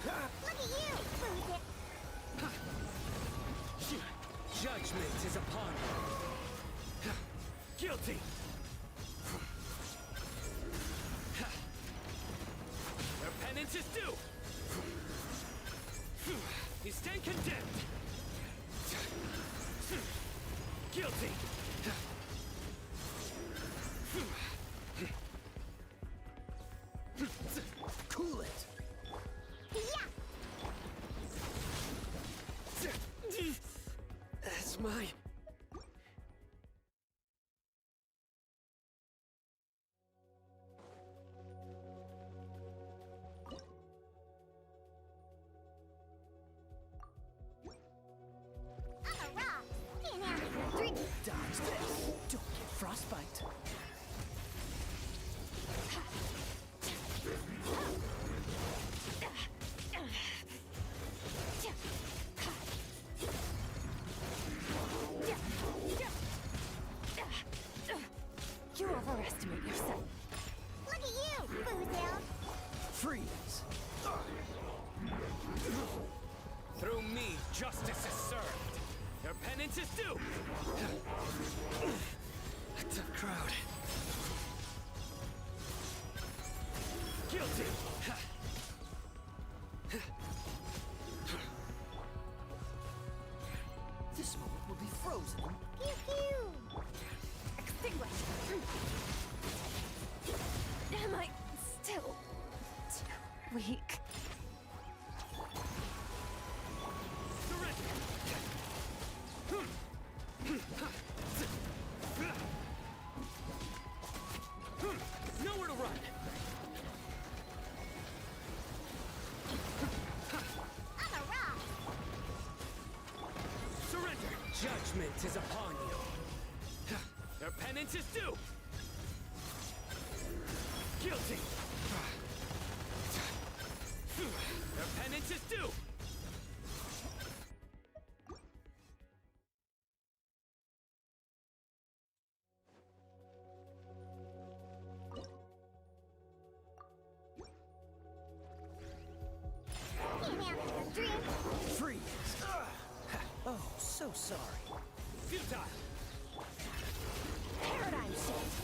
Look at you, Boozle. Judgment is upon you. Guilty. Your penance is due. You stand condemned. Guilty. Cool it. Yeah. That's my... Freeze! Through me, justice is served. Your penance is due! A tough crowd. Guilty! This moment will be frozen. Pew pew! Extinguished. Am I still too weak? Nowhere to run! I'm a rock! Surrender! Judgment is upon you. Your penance is due! Guilty! Your penance is due! Can't have a drink! Freeze! Oh, so sorry. Futile! Paradigm shift.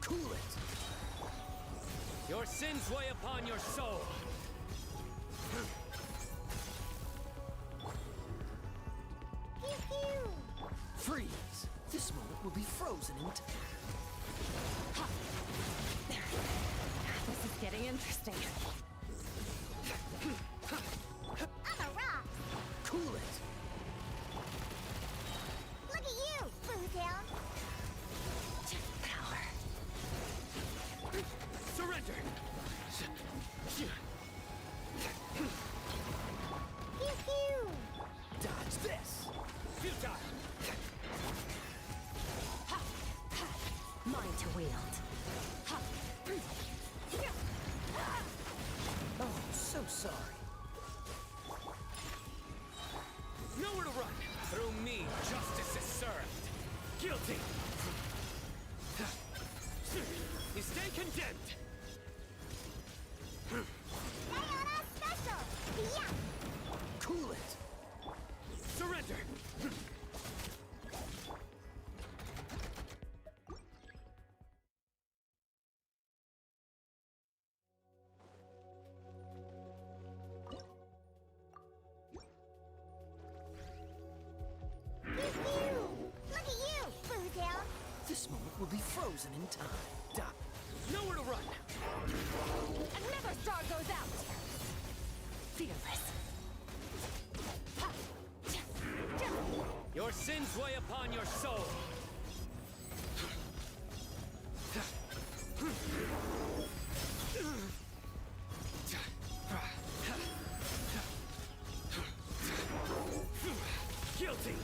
Cool it! Your sins weigh upon your soul! Pew pew! Freeze! This moment will be frozen in time. This is getting interesting. I'm a rock! Cool it! Look at you, Bootown! Power. Surrender! Pew pew! Dodge this! Futile! Mine to wield. Oh, so sorry. Nowhere to run! Through me, justice is served! Guilty! You stand condemned! Diana special! Yeah! Cool it! Surrender! Pew pew! Look at you, Bootown! This moment will be frozen in time. Nowhere to run! Another star goes out. Fearless. Your sins weigh upon your soul! Guilty!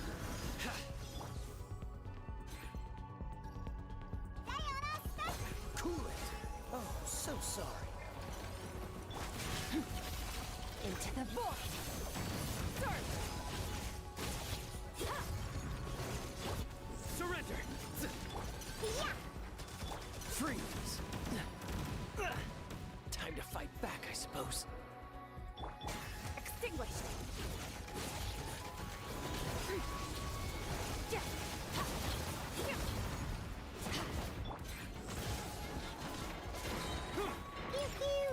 Diana special! Cool it! Oh, so sorry. Into the void. Surge. Surrender! Yeah! Freeze! Time to fight back, I suppose. Extinguished. Pew pew!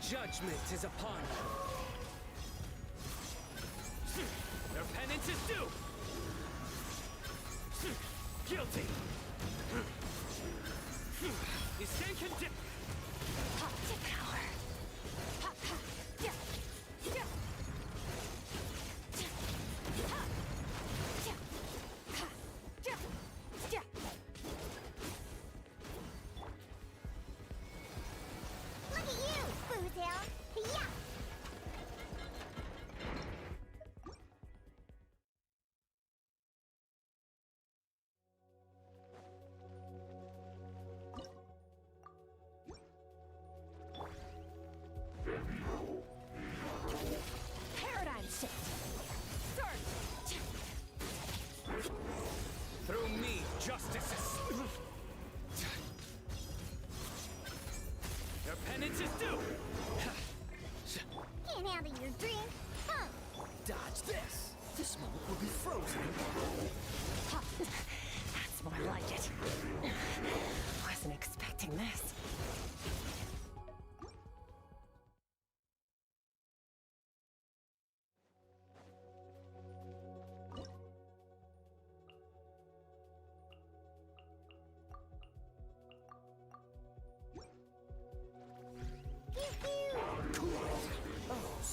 Judgment is upon you! Your penance is due! Guilty! You stand condemned! Power. Look at you, Bootown! Yeah!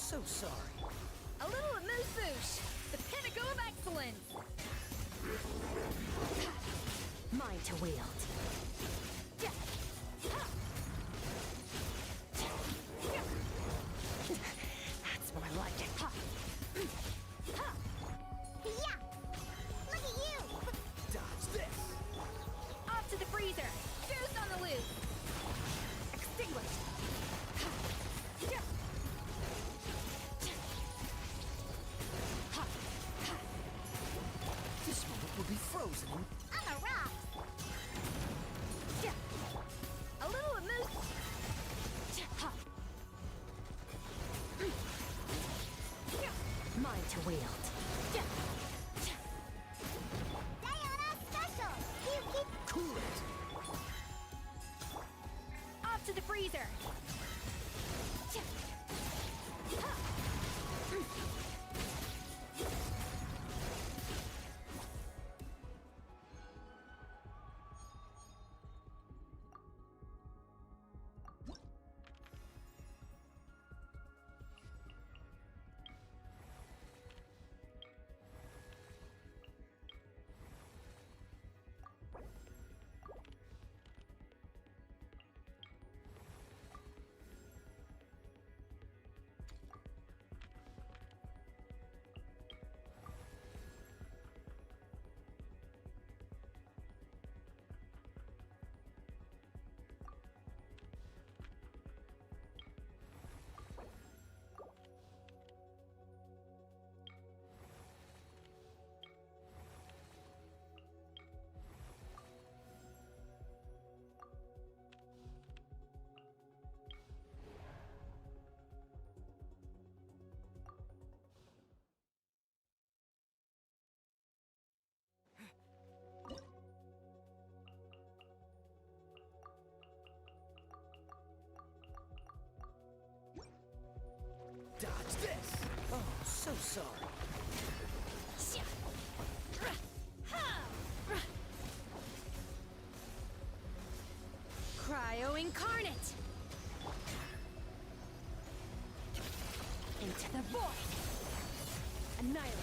so sorry. A little amuse-bouche. The pinnacle of excellence. Mine to wield. That's more like it. Yeah! Look at you! Dodge this. Off to the freezer. Juice on the loose. Extinguished. This moment will be frozen in On the rocks! A little amuse. Mine to wield. Diana special! You keep... cool it. Off to the freezer. Dodge this. Oh, so sorry. Cryo incarnate. Into the void. Annihilate.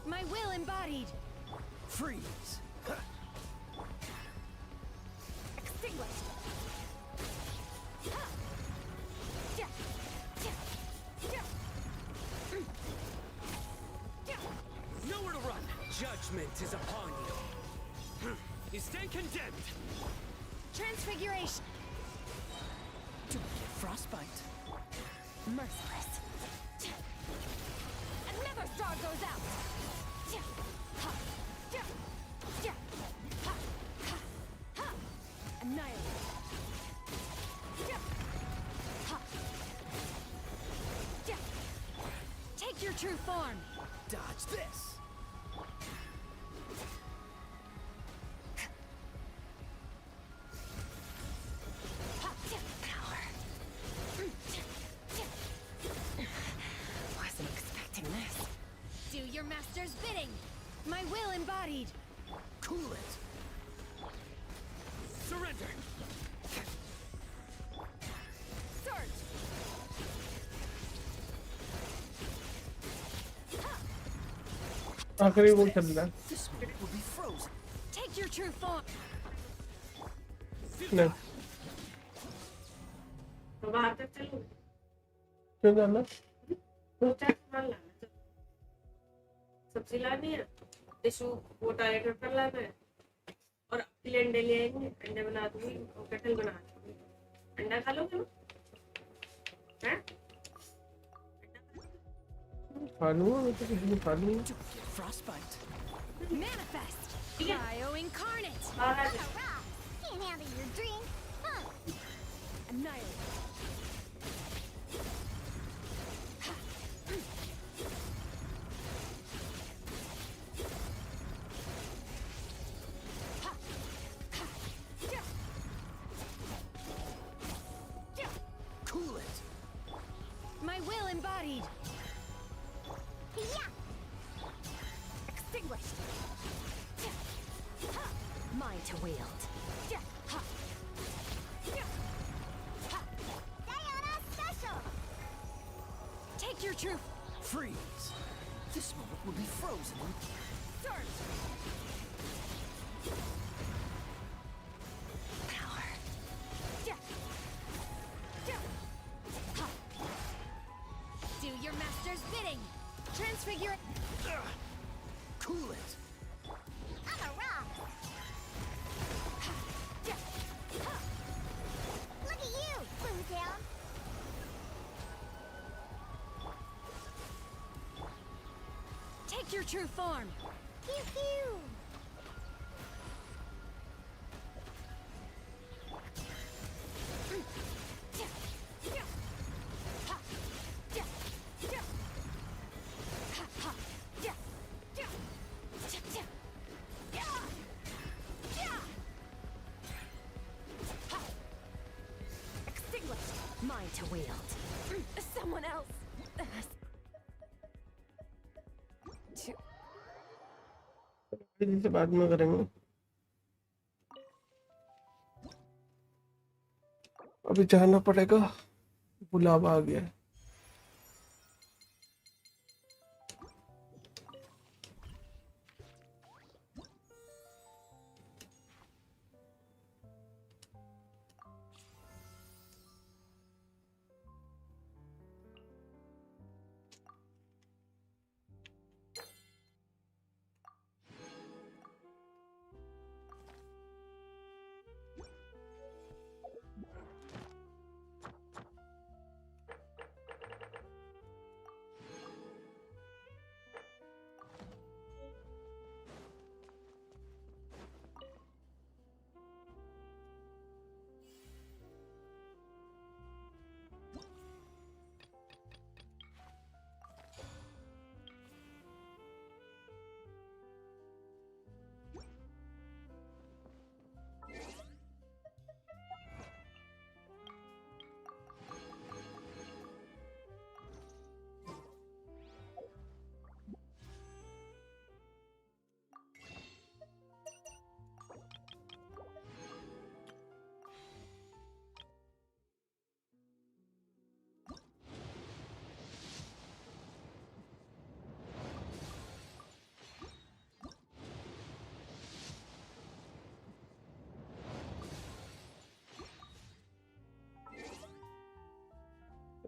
My will embodied. Freeze. Extinguished. Nowhere to run. Judgment is upon you. You stand condemned. Transfiguration. Don't get frostbite. Merciless. Another star goes out. Annihilate. Take your true form. Dodge this. Power. Wasn't expecting this. Do your master's bidding. My will embodied. Cool it. Surrender. Surge. आखिरी वो चल रहा है This moment will be frozen. Take your true form. नहीं तो बाहर तक चलो क्यों जाना तो क्या सामान लाना सब्जी लानी है टिश्यू वो टाइगर कर लाना है और फिर अंडे ले आएंगे अंडे बना दूंगी और कटहल बना दूंगी अंडा खा लोगे ना हैं खा लूँगा मैं तो कुछ भी खा लूँगा Don't get frostbite. Manifest. Cryo incarnate. On the rocks! Can't handle your drink! Huh! Annihilate. Cool it. My will embodied. Yeah! Extinguished. Mine to wield. Diana special! Take your truth. Freeze! This moment will be frozen in Surge. Power. Do your master's bidding. Transfigure. cool it! I'm a rock! Look at you, Boomtown! Take your true form. Pew pew! Extinguished. Mine to wield. Someone else. इसी से बाद में करेंगे. अभी जाना पड़ेगा, बुलावा आ गया है.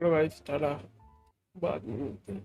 चलो गाइस, टाटा, बाद में मिलते हैं.